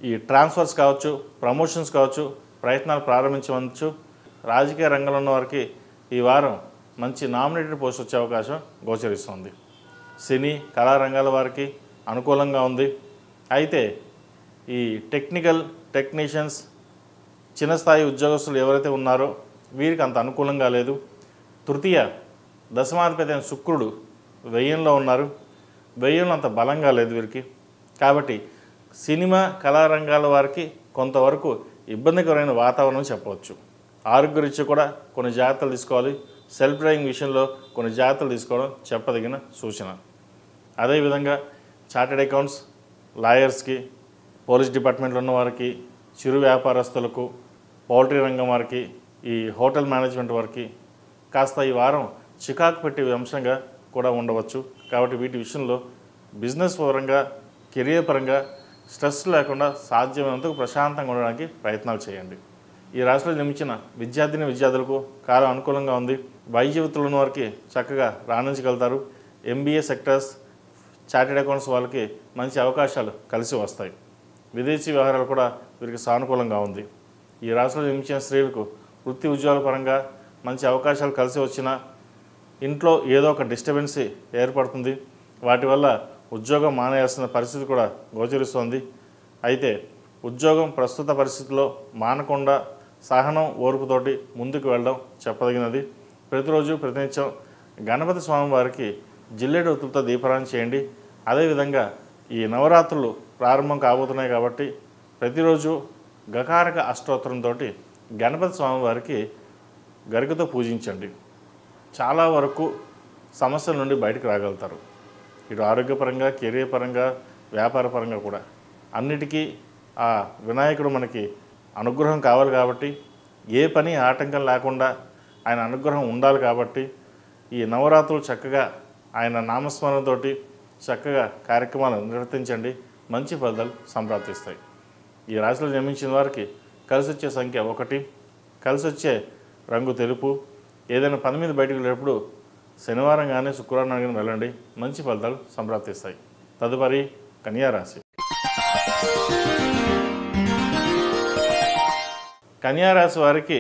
ఈ ట్రాన్స్ఫర్స్ కావచ్చు, ప్రమోషన్స్ కావచ్చు, ప్రయత్నాలు ప్రారంభించవచ్చు. రాజకీయ రంగంలో ఉన్న వారికి ఈ వారం మంచి నామినేటెడ్ పోస్ట్ వచ్చే అవకాశం గోచరిస్తుంది. సినీ కళారంగాల వారికి అనుకూలంగా ఉంది. అయితే ఈ టెక్నీషియన్స్, చిన్న స్థాయి ఉద్యోగస్తులు ఎవరైతే ఉన్నారో వీరికి అంత అనుకూలంగా లేదు. తృతీయ దశమాధిపతి అయిన శుక్రుడు వ్యయంలో ఉన్నారు. వ్యయంలో అంత బలంగా లేదు వీరికి. కాబట్టి సినిమా కళారంగాల వారికి కొంతవరకు ఇబ్బందికరమైన వాతావరణం చెప్పవచ్చు. ఆరోగ్యరీత్యా కూడా కొన్ని జాగ్రత్తలు తీసుకోవాలి. సెల్ఫ్ డ్రైవింగ్ విషయంలో కొన్ని జాగ్రత్తలు తీసుకోవడం చెప్పదగిన సూచన. అదేవిధంగా చార్టెడ్ అకౌంట్స్, లాయర్స్కి, పోలీస్ డిపార్ట్మెంట్లో ఉన్న వారికి, చిరు వ్యాపారస్తులకు, పౌల్ట్రీ రంగం వారికి, ఈ హోటల్ మేనేజ్మెంట్ వారికి కాస్త ఈ వారం చికాకు పెట్టే అంశంగా కూడా ఉండవచ్చు. కాబట్టి వీటి విషయంలో బిజినెస్ పరంగా, కెరియర్ పరంగా స్ట్రెస్ లేకుండా సాధ్యమైనంతకు ప్రశాంతంగా ఉండడానికి ప్రయత్నాలు చేయండి. ఈ రాశిలో జన్మించిన విద్యార్థులకు కాలం అనుకూలంగా ఉంది. వైద్య వృత్తులు ఉన్న వారికి చక్కగా రాణించగలుగుతారు. MBA సెక్టర్స్, చార్టెడ్ అకౌంట్స్ వాళ్ళకి మంచి అవకాశాలు కలిసి వస్తాయి. విదేశీ వ్యవహారాలు కూడా వీరికి సానుకూలంగా ఉంది. ఈ రాశిలో జన్మించిన స్త్రీలకు వృత్తి ఉద్యోగాల పరంగా మంచి అవకాశాలు కలిసి వచ్చినా ఇంట్లో ఏదో ఒక డిస్టర్బెన్స్ ఏర్పడుతుంది. వాటి వల్ల ఉద్యోగం మానేయాల్సిన పరిస్థితి కూడా గోచరిస్తోంది. అయితే ఉద్యోగం ప్రస్తుత పరిస్థితుల్లో మానకుండా సహనం, ఓర్పుతోటి ముందుకు వెళ్ళడం చెప్పదగినది. ప్రతిరోజు ప్రతినిత్యం గణపతి స్వామి వారికి జిల్లేడు ఒత్తులతో దీపారాధన చేయండి. అదేవిధంగా ఈ నవరాత్రులు ప్రారంభం కాబోతున్నాయి కాబట్టి ప్రతిరోజు గకారక అష్టోత్తరంతో గణపతి స్వామి వారికి గరికతో పూజించండి. చాలా వరకు సమస్యల నుండి బయటకు రాగలుగుతారు. ఇటు ఆరోగ్యపరంగా, కెరీర్ పరంగా, వ్యాపార పరంగా కూడా అన్నిటికీ ఆ వినాయకుడు మనకి అనుగ్రహం కావాలి కాబట్టి, ఏ పని ఆటంకం లేకుండా ఆయన అనుగ్రహం ఉండాలి కాబట్టి ఈ నవరాత్రులు చక్కగా ఆయన నామస్మరణతోటి చక్కగా కార్యక్రమాలు నిర్వర్తించండి. మంచి ఫలితాలు సంప్రాప్తిస్తాయి. ఈ రాశిలో జన్మించిన వారికి కలిసి వచ్చే సంఖ్య 1, కలిసి వచ్చే రంగు తెలుపు. ఏదైనా పని మీద బయటకు వెళ్ళేటప్పుడు శనివారం కానీ శుక్రవారం కానీ వెళ్ళండి. మంచి ఫలితాలు సంప్రాప్తిస్తాయి. తదుపరి కన్యా రాశి. కన్యా రాశి వారికి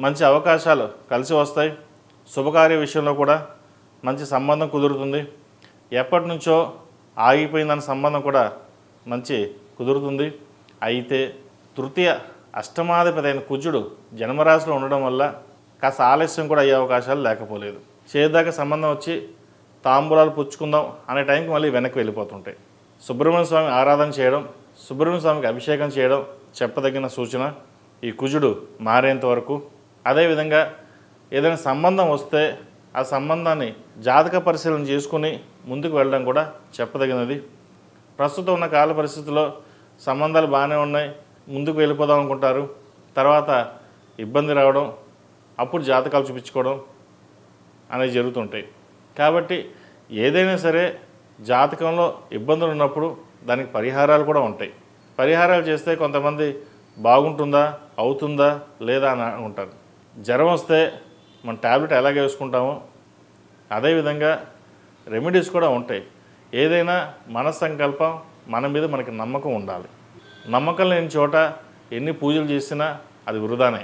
మంచి అవకాశాలు కలిసి వస్తాయి. శుభకార్య విషయంలో కూడా మంచి సంబంధం కుదురుతుంది. ఎప్పటి నుంచో ఆగిపోయిందన్న సంబంధం కూడా మంచి కుదురుతుంది. అయితే తృతీయ అష్టమాధిపతి అయిన కుజుడు జన్మరాశిలో ఉండడం వల్ల కాస్త ఆలస్యం కూడా అయ్యే అవకాశాలు లేకపోలేదు. చేదాకా సంబంధం వచ్చి తాంబూలాలు పుచ్చుకుందాం అనే టైంకి మళ్ళీ వెనక్కి వెళ్ళిపోతుంటాయి. సుబ్రహ్మణ్య స్వామి ఆరాధన చేయడం, సుబ్రహ్మణ్య స్వామికి అభిషేకం చేయడం చెప్పదగిన సూచన ఈ కుజుడు మారేంత వరకు. అదేవిధంగా ఏదైనా సంబంధం వస్తే ఆ సంబంధాన్ని జాతక పరిశీలన చేసుకుని ముందుకు వెళ్ళడం కూడా చెప్పదగినది. ప్రస్తుతం ఉన్న కాల పరిస్థితుల్లో సంబంధాలు బాగానే ఉన్నాయి, ముందుకు వెళ్ళిపోదాం అనుకుంటారు. తర్వాత ఇబ్బంది రావడం, అప్పుడు జాతకాలు చూపించుకోవడం అనేవి జరుగుతుంటాయి. కాబట్టి ఏదైనా సరే జాతకంలో ఇబ్బందులు ఉన్నప్పుడు దానికి పరిహారాలు కూడా ఉంటాయి. పరిహారాలు చేస్తే కొంతమంది బాగుంటుందా, అవుతుందా లేదా అని అనుకుంటారు. జ్వరం వస్తే మన ట్యాబ్లెట్ ఎలాగ వేసుకుంటామో అదేవిధంగా రెమెడీస్ కూడా ఉంటాయి. ఏదైనా మన సంకల్పం, మన మీద మనకి నమ్మకం ఉండాలి. నమ్మకం లేని చోట ఎన్ని పూజలు చేసినా అది వృధానే.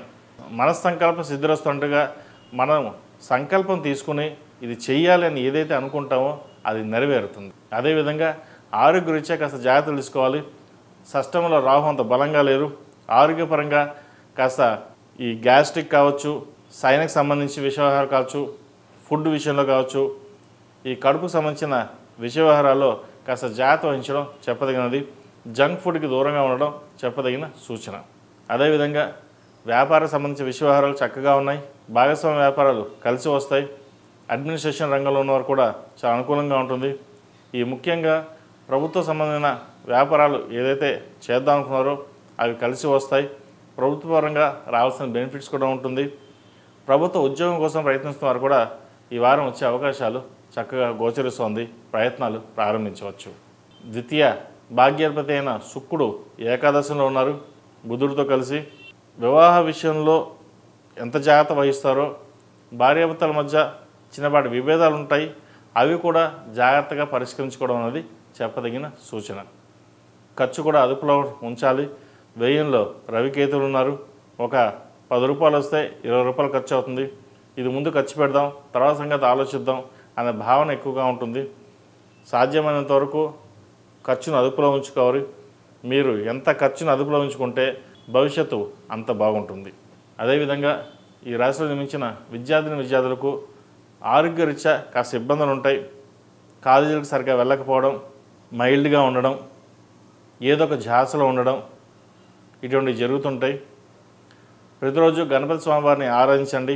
మన సంకల్పం సిద్ధిరస్తుండగా మనం సంకల్పం తీసుకుని ఇది చెయ్యాలి అని ఏదైతే అనుకుంటామో అది నెరవేరుతుంది. అదేవిధంగా ఆరోగ్యరీత్యా కాస్త జాగ్రత్తలు తీసుకోవాలి. షష్టంలో రాహు అంత బలంగా లేరు. ఆరోగ్యపరంగా కాస్త ఈ గ్యాస్ట్రిక్ కావచ్చు, సైనకు సంబంధించి విషవ్యవహారాలు కావచ్చు, ఫుడ్ విషయంలో కావచ్చు, ఈ కడుపుకు సంబంధించిన విషవ్యవహారాల్లో కాస్త జాగ్రత్త వహించడం చెప్పదగినది. జంక్ ఫుడ్కి దూరంగా ఉండడం చెప్పదగిన సూచన. అదేవిధంగా వ్యాపార సంబంధించిన వ్యవహారాలు చక్కగా ఉన్నాయి. భాగస్వామ్య వ్యాపారాలు కలిసి వస్తాయి. అడ్మినిస్ట్రేషన్ రంగంలో ఉన్నవారు కూడా చాలా అనుకూలంగా ఉంటుంది. ఈ ముఖ్యంగా ప్రభుత్వ సంబంధమైన వ్యాపారాలు ఏదైతే చేద్దాం అనుకున్నారో అవి కలిసి వస్తాయి. ప్రభుత్వ పరంగా రావాల్సిన బెనిఫిట్స్ కూడా ఉంటుంది. ప్రభుత్వ ఉద్యోగం కోసం ప్రయత్నిస్తున్న వారు కూడా ఈ వారం వచ్చే అవకాశాలు చక్కగా గోచరిస్తోంది. ప్రయత్నాలు ప్రారంభించవచ్చు. ద్వితీయ భాగ్యాధిపతి అయిన శుక్రుడు ఏకాదశంలో ఉన్నారు బుధుడితో కలిసి. వివాహ విషయంలో ఎంత జాగ్రత్త వహిస్తారో, భార్యాభర్తల మధ్య చిన్నపాటి విభేదాలు ఉంటాయి, అవి కూడా జాగ్రత్తగా పరిష్కరించుకోవడం అనేది చెప్పదగిన సూచన. ఖర్చు కూడా అదుపులో ఉంచాలి. వ్యయంలో రవికేతులు ఉన్నారు. ఒక 10 రూపాయలు వస్తే 20 రూపాయలు ఖర్చు అవుతుంది. ఇది ముందు ఖర్చు పెడదాం, తర్వాత సంగతి ఆలోచిద్దాం అనే భావన ఎక్కువగా ఉంటుంది. సాధ్యమైనంత వరకు ఖర్చును అదుపులో ఉంచుకోవాలి. మీరు ఎంత ఖర్చును అదుపులో ఉంచుకుంటే భవిష్యత్తు అంత బాగుంటుంది. అదేవిధంగా ఈ రాశిలో జన్మించిన విద్యార్థులకు ఆరోగ్యరీత్యా కాస్త ఇబ్బందులు ఉంటాయి. కాలేజీలకు సరిగ్గా వెళ్ళకపోవడం, మైల్డ్గా ఉండడం, ఏదో ఒక ఝాసలో ఉండడం ఇటువంటివి జరుగుతుంటాయి. ప్రతిరోజు గణపతి స్వామివారిని ఆరాధించండి,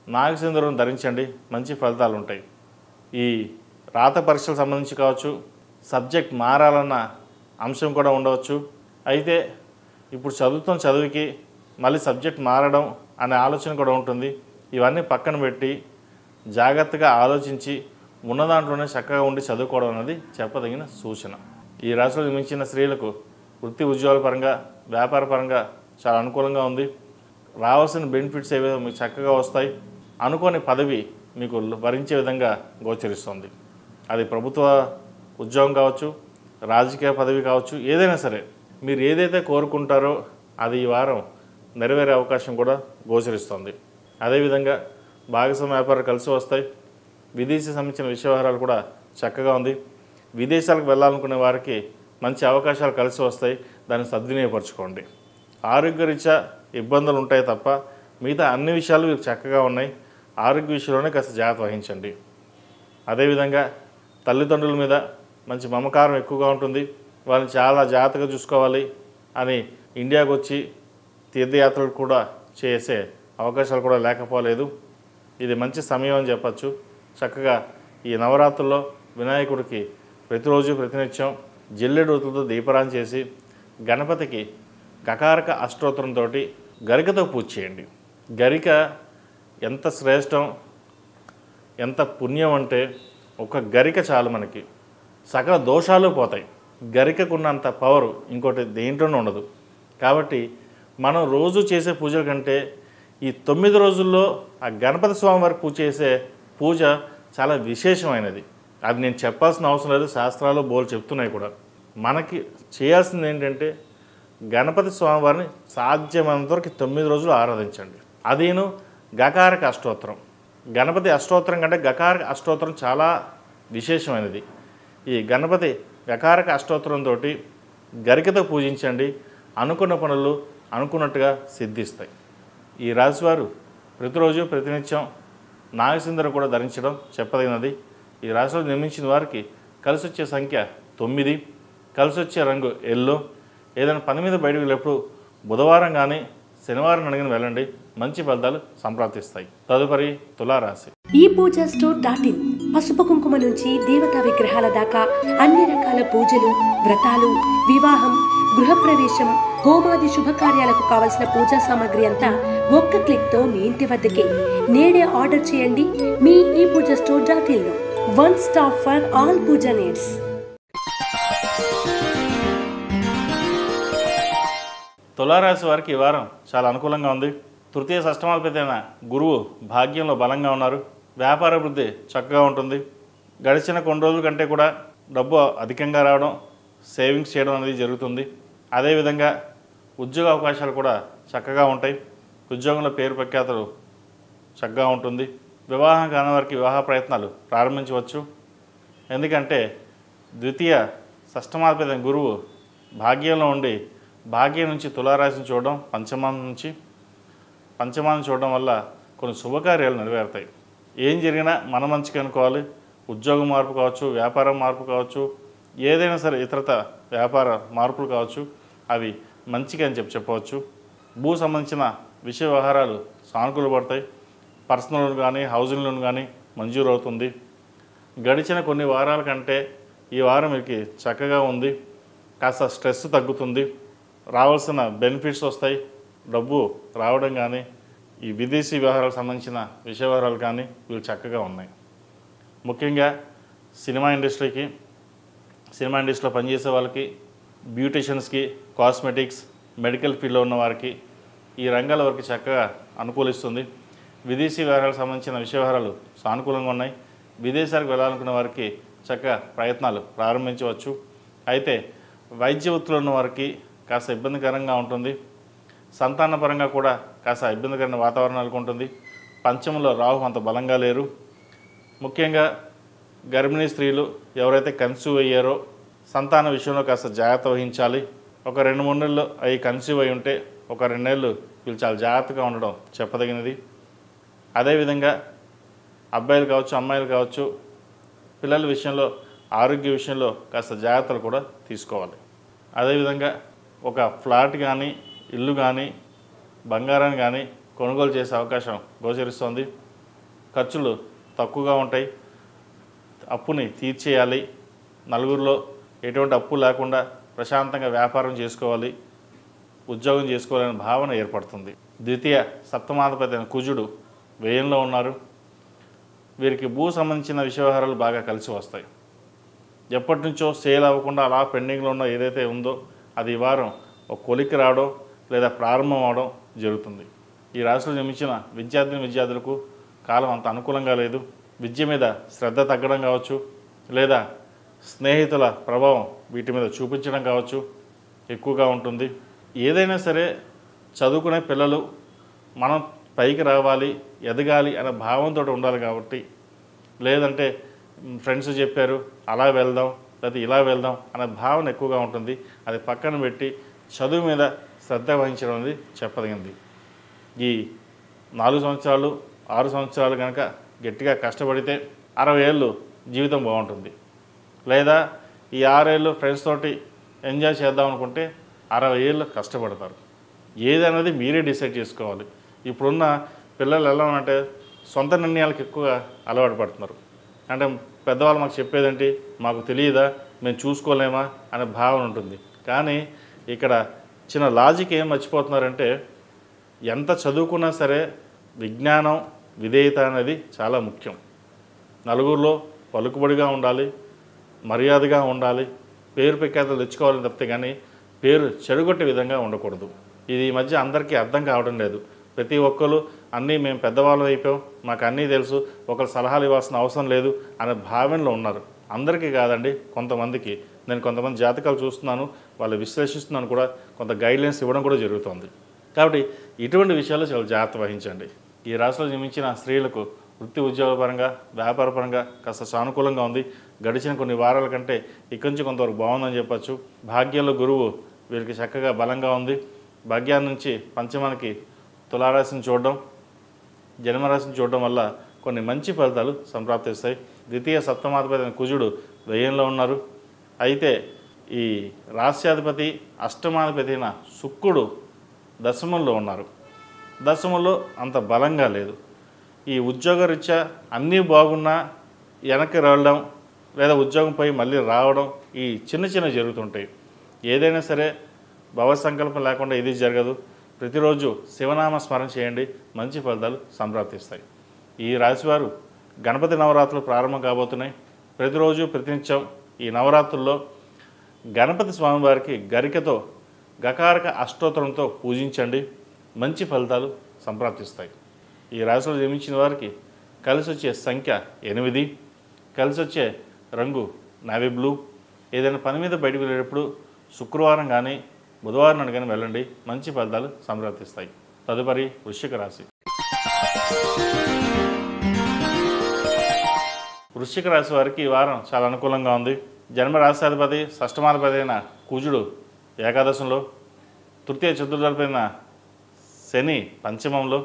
నాగసింధూరం ధరించండి, మంచి ఫలితాలు ఉంటాయి. ఈ రాత పరీక్షలకు సంబంధించి కావచ్చు, సబ్జెక్ట్ మారాలన్న అంశం కూడా ఉండవచ్చు. అయితే ఇప్పుడు చదువుతున్న చదువుకి మళ్ళీ సబ్జెక్ట్ మారడం అనే ఆలోచన కూడా ఉంటుంది. ఇవన్నీ పక్కన పెట్టి జాగ్రత్తగా ఆలోచించి ఉన్న దాంట్లోనే చక్కగా ఉండి చదువుకోవడం అనేది చెప్పదగిన సూచన. ఈ రాశిలో జన్మించిన స్త్రీలకు వృత్తి ఉద్యోగాల పరంగా, వ్యాపార పరంగా చాలా అనుకూలంగా ఉంది. రావాల్సిన బెనిఫిట్స్ ఏవో మీకు చక్కగా వస్తాయి. అనుకోని పదవి మీకు వరించే విధంగా గోచరిస్తుంది. అది ప్రభుత్వ ఉద్యోగం కావచ్చు, రాజకీయ పదవి కావచ్చు, ఏదైనా సరే మీరు ఏదైతే కోరుకుంటారో అది ఈ వారం నెరవేరే అవకాశం కూడా గోచరిస్తుంది. అదేవిధంగా భాగస్వామ్య వ్యాపారాలు కలిసి వస్తాయి. విదేశీ సంబంధించిన వ్యవహారాలు కూడా చక్కగా ఉంది. విదేశాలకు వెళ్ళాలనుకునే వారికి మంచి అవకాశాలు కలిసి వస్తాయి. దాన్ని సద్వినియోగపరచుకోండి. ఆరోగ్యరీత్యా ఇబ్బందులు ఉంటాయి తప్ప మిగతా అన్ని విషయాలు మీకు చక్కగా ఉన్నాయి. ఆరోగ్య విషయంలోనే కాస్త జాగ్రత్త వహించండి. అదేవిధంగా తల్లిదండ్రుల మీద మంచి మమకారం ఎక్కువగా ఉంటుంది. వాళ్ళని చాలా జాగ్రత్తగా చూసుకోవాలి అని ఇండియాకు వచ్చి తీర్థయాత్రలు కూడా చేసే అవకాశాలు కూడా లేకపోలేదు. ఇది మంచి సమయం అని చెప్పచ్చు. చక్కగా ఈ నవరాత్రుల్లో వినాయకుడికి ప్రతిరోజు ప్రతినిత్యం జిల్లెడు ఒత్తులతో దీపారాధన చేసి గణపతికి గకారక అష్టోత్తరంతో గరికతో పూజ చేయండి. గరిక ఎంత శ్రేష్టం, ఎంత పుణ్యం అంటే ఒక గరిక చాలు మనకి సకల దోషాలు పోతాయి. గరికకున్నంత పవరు ఇంకోటి దేంట్లోనూ ఉండదు. కాబట్టి మనం రోజు చేసే పూజల కంటే ఈ 9 రోజుల్లో ఆ గణపతి స్వామివారికి పూజ చేసే పూజ చాలా విశేషమైనది. అది నేను చెప్పాల్సిన అవసరం లేదు, శాస్త్రాలు బోలు చెప్తున్నాయి కూడా. మనకి చేయాల్సింది ఏంటంటే గణపతి స్వామివారిని సాధ్యమైనంత వరకు 9 రోజులు ఆరాధించండి. అదేను గకారక అష్టోత్తరం. గణపతి అష్టోత్తరం కంటే గకారక అష్టోత్తరం చాలా విశేషమైనది. ఈ గణపతి గకారక అష్టోత్తరంతో గరికతో పూజించండి. అనుకున్న పనులు అనుకున్నట్టుగా సిద్ధిస్తాయి. ఈ రాశివారు ప్రతిరోజు ప్రతినిత్యం నాగసింధూరం కూడా ధరించడం చెప్పదగినది. ఈ రాశిలో నిర్మించిన వారికి కలిసి వచ్చే సంఖ్య 9, కలిసి వచ్చే రంగు ఎల్లో. ఏదైనా పని మీద బయటకు వెళ్ళేప్పుడు బుధవారం కానీ శనివారం అడిగిన వెళ్ళండి, మంచి ఫలితాలు సంప్రాప్తిస్తాయి. తదుపరి తులారాశి. ఈ పూజా స్టోర్ .in పసుపు కుంకుమ నుంచి దేవతా విగ్రహాల దాకా అన్ని రకాల పూజలు, వ్రతాలు, వివాహం, గృహప్రవేశం, హోమాది శుభకార్యాలకు కావలసిన పూజా సామాగ్రి అంతా ఒక్క క్లిక్తో మీ ఇంటి వద్దకే. నేడే ఆర్డర్ చేయండి మీ ఈ పూజా స్టోర్ .in లో. One stop for all pooja needs. తులారాశి వారికి ఈ వారం చాలా అనుకూలంగా ఉంది. తృతీయ షష్టమాధిపతి అయిన గురువు భాగ్యంలో బలంగా ఉన్నారు. వ్యాపార వృద్ధి చక్కగా ఉంటుంది. గడిచిన కొన్ని రోజుల కంటే కూడా డబ్బు అధికంగా రావడం, సేవింగ్స్ చేయడం అనేది జరుగుతుంది. అదేవిధంగా ఉద్యోగ అవకాశాలు కూడా చక్కగా ఉంటాయి. ఉద్యోగంలో పేరు ప్రఖ్యాతలు చక్కగా ఉంటుంది. వివాహం కాని వారికి వివాహ ప్రయత్నాలు ప్రారంభించవచ్చు. ఎందుకంటే ద్వితీయ షష్టమాధిపతి గురువు భాగ్యంలో ఉండి భాగ్యం నుంచి తులారాశిని చూడడం, పంచమాన్ని చూడడం వల్ల కొన్ని శుభకార్యాలు నెరవేరుతాయి. ఏం జరిగినా మన మంచికి అనుకోవాలి. ఉద్యోగం మార్పు కావచ్చు, వ్యాపారం మార్పు కావచ్చు, ఏదైనా సరే ఇతరత వ్యాపార మార్పులు కావచ్చు, అవి మంచిగా అని చెప్పవచ్చు. భూ సంబంధించిన విషయ వ్యవహారాలు సానుకూల పడతాయి. పర్సనల్ లోన్ కానీ హౌసింగ్ లోన్ కానీ మంజూరు అవుతుంది. గడిచిన కొన్ని వారాల కంటే ఈ వారం మీకు చక్కగా ఉంది. కాస్త స్ట్రెస్ తగ్గుతుంది. రావాల్సిన బెనిఫిట్స్ వస్తాయి. డబ్బు రావడం కానీ ఈ విదేశీ వ్యవహారాలకు సంబంధించిన విషయ వ్యవహారాలు కానీ వీళ్ళు చక్కగా ఉన్నాయి. ముఖ్యంగా సినిమా ఇండస్ట్రీలో పనిచేసే వాళ్ళకి, బ్యూటిషియన్స్కి, కాస్మెటిక్స్, మెడికల్ ఫీల్డ్లో ఉన్న వారికి ఈ రంగాల వరకు చక్కగా అనుకూలిస్తుంది. విదేశీ వ్యవహారాలకు సంబంధించిన విషయ వ్యవహారాలు సానుకూలంగా ఉన్నాయి. విదేశాలకు వెళ్ళాలనుకున్న వారికి చక్కగా ప్రయత్నాలు ప్రారంభించవచ్చు. అయితే వైద్య వృత్తిలో ఉన్న వారికి కాస్త ఇబ్బందికరంగా ఉంటుంది. సంతానపరంగా కూడా కాస్త ఇబ్బందికరమైన వాతావరణాలకు ఉంటుంది. పంచమంలో రాహు అంత బలంగా లేరు. ముఖ్యంగా గర్భిణీ స్త్రీలు ఎవరైతే కన్సీవ్ అయ్యారో సంతాన విషయంలో కాస్త జాగ్రత్త వహించాలి. ఒక 2-3 నెలలు అవి కన్సీవ్ అయి ఉంటే ఒక 2 నెలలు వీళ్ళు చాలా జాగ్రత్తగా ఉండడం చెప్పదగినది. అదేవిధంగా అబ్బాయిలు కావచ్చు, అమ్మాయిలు కావచ్చు, పిల్లల విషయంలో ఆరోగ్య విషయంలో కాస్త జాగ్రత్తలు కూడా తీసుకోవాలి. అదేవిధంగా ఒక ఫ్లాట్ కానీ, ఇల్లు కానీ, బంగారాన్ని కానీ కొనుగోలు చేసే అవకాశం గోచరిస్తోంది. ఖర్చులు తక్కువగా ఉంటాయి. అప్పుని తీర్చేయాలి. నలుగురిలో ఎటువంటి అప్పు లేకుండా ప్రశాంతంగా వ్యాపారం చేసుకోవాలి, ఉద్యోగం చేసుకోవాలనే భావన ఏర్పడుతుంది. ద్వితీయ సప్తమాధిపతి అయిన కుజుడు వ్యయంలో ఉన్నారు. వీరికి భూ సంబంధించిన విషయ వ్యవహారాలు బాగా కలిసి వస్తాయి. ఎప్పటి నుంచో సేల్ అవ్వకుండా అలా పెండింగ్లో ఉన్న ఏదైతే ఉందో అది ఈ వారం ఒక కొలిక్కి రావడం లేదా ప్రారంభం అవడం జరుగుతుంది. ఈ రాశిలో జన్మించిన విద్యార్థులకు కాలం అంత అనుకూలంగా లేదు. విద్య మీద శ్రద్ధ తగ్గడం కావచ్చు, లేదా స్నేహితుల ప్రభావం వీటి మీద చూపించడం కావచ్చు ఎక్కువగా ఉంటుంది. ఏదైనా సరే చదువుకునే పిల్లలు మనం పైకి రావాలి, ఎదగాలి అనే భావంతో ఉండాలి. కాబట్టి లేదంటే ఫ్రెండ్స్ చెప్పారు అలా వెళ్దాం లేదా ఇలా వెళ్దాం అనే భావన ఎక్కువగా ఉంటుంది. అది పక్కన పెట్టి చదువు మీద శ్రద్ధ వహించడం అనేది చెప్పదగింది. ఈ 4 సంవత్సరాలు 6 సంవత్సరాలు కనుక గట్టిగా కష్టపడితే 60 ఏళ్ళు జీవితం బాగుంటుంది. లేదా ఈ 6 ఏళ్ళు ఫ్రెండ్స్ తోటి ఎంజాయ్ చేద్దాం అనుకుంటే 60 ఏళ్ళు కష్టపడతారు. ఏదనేది మీరే డిసైడ్ చేసుకోవాలి. ఇప్పుడున్న పిల్లలు ఎలా అంటే సొంత నిర్ణయాలకు ఎక్కువ అలవాటు పడుతున్నారు. అంటే పెద్దవాళ్ళు మాకు చెప్పేదేంటి, మాకు తెలియదా, మేము చూసుకోలేమా అనే భావన ఉంటుంది. కానీ ఇక్కడ చిన్న లాజిక్ ఏం మర్చిపోతున్నారంటే ఎంత చదువుకున్నా సరే విజ్ఞానం, విధేయత అనేది చాలా ముఖ్యం. నలుగురిలో పలుకుబడిగా ఉండాలి, మర్యాదగా ఉండాలి, పేరు ప్రఖ్యాతలు తెచ్చుకోవాలని తప్పితే కానీ పేరు చెడగొట్టే విధంగా ఉండకూడదు. ఇది ఈ మధ్య అందరికీ అర్థం కావడం లేదు. ప్రతి ఒక్కరు అన్నీ మేము పెద్దవాళ్ళు అయిపోయాం, మాకు అన్నీ తెలుసు, ఒకరు సలహాలు ఇవ్వాల్సిన అవసరం లేదు అనే భావనలో ఉన్నారు. అందరికీ కాదండి, కొంతమందికి. నేను కొంతమంది జాతకాలు చూస్తున్నాను, వాళ్ళు విశ్లేషిస్తున్నాను కూడా, కొంత గైడ్లైన్స్ ఇవ్వడం కూడా జరుగుతుంది. కాబట్టి ఇటువంటి విషయాల్లో చాలా జాగ్రత్త వహించండి. ఈ రాశిలో జన్మించిన స్త్రీలకు వృత్తి ఉద్యోగపరంగా, వ్యాపారపరంగా కాస్త సానుకూలంగా ఉంది. గడిచిన కొన్ని వారాల కంటే ఇక్కడి నుంచి కొంతవరకు బాగుందని చెప్పచ్చు. భాగ్యంలో గురువు వీరికి చక్కగా బలంగా ఉంది. భాగ్యాన్ని నుంచి పంచమానికి తులారాశిని చూడడం, జన్మరాశిని చూడడం వల్ల కొన్ని మంచి ఫలితాలు సంప్రాప్తిస్తాయి. ద్వితీయ సప్తమాధిపతి అయిన కుజుడు వ్యయంలో ఉన్నారు. అయితే ఈ రాశ్యాధిపతి అష్టమాధిపతి అయిన శుక్రుడు దశమంలో ఉన్నారు. దశమంలో అంత బలంగా లేదు. ఈ ఉద్యోగరీత్యా అన్నీ బాగున్నా వెనక్కి రావడం లేదా ఉద్యోగం పోయి మళ్ళీ రావడం ఈ చిన్న జరుగుతుంటాయి. ఏదైనా సరే భవసంకల్పం లేకుండా ఇది జరగదు. ప్రతిరోజు శివనామ స్మరణ చేయండి, మంచి ఫలితాలు సంప్రాప్తిస్తాయి. ఈ రాశివారు గణపతి నవరాత్రులు ప్రారంభం కాబోతున్నాయి. ప్రతిరోజు ప్రతినిత్యం ఈ నవరాత్రుల్లో గణపతి స్వామివారికి గరికతో గకారక అష్టోత్తరంతో పూజించండి, మంచి ఫలితాలు సంప్రాప్తిస్తాయి. ఈ రాశిలో జన్మించిన వారికి కలిసి వచ్చే సంఖ్య 8, కలిసి వచ్చే రంగు నావీ బ్లూ. ఏదైనా పని మీద బయటకు వెళ్ళేటప్పుడు శుక్రవారం కానీ బుధవారం నాడు కానీ వెళ్ళండి, మంచి ఫలితాలు సంప్రాప్తిస్తాయి. తదుపరి వృశ్చిక రాశి. వృశ్చిక రాశి వారికి ఈ వారం చాలా అనుకూలంగా ఉంది. జన్మ రాశ్యాధిపతి షష్టమాధిపతి అయిన కుజుడు ఏకాదశంలో, తృతీయ చతుర్థాధిపతి అయిన శని పంచమంలో,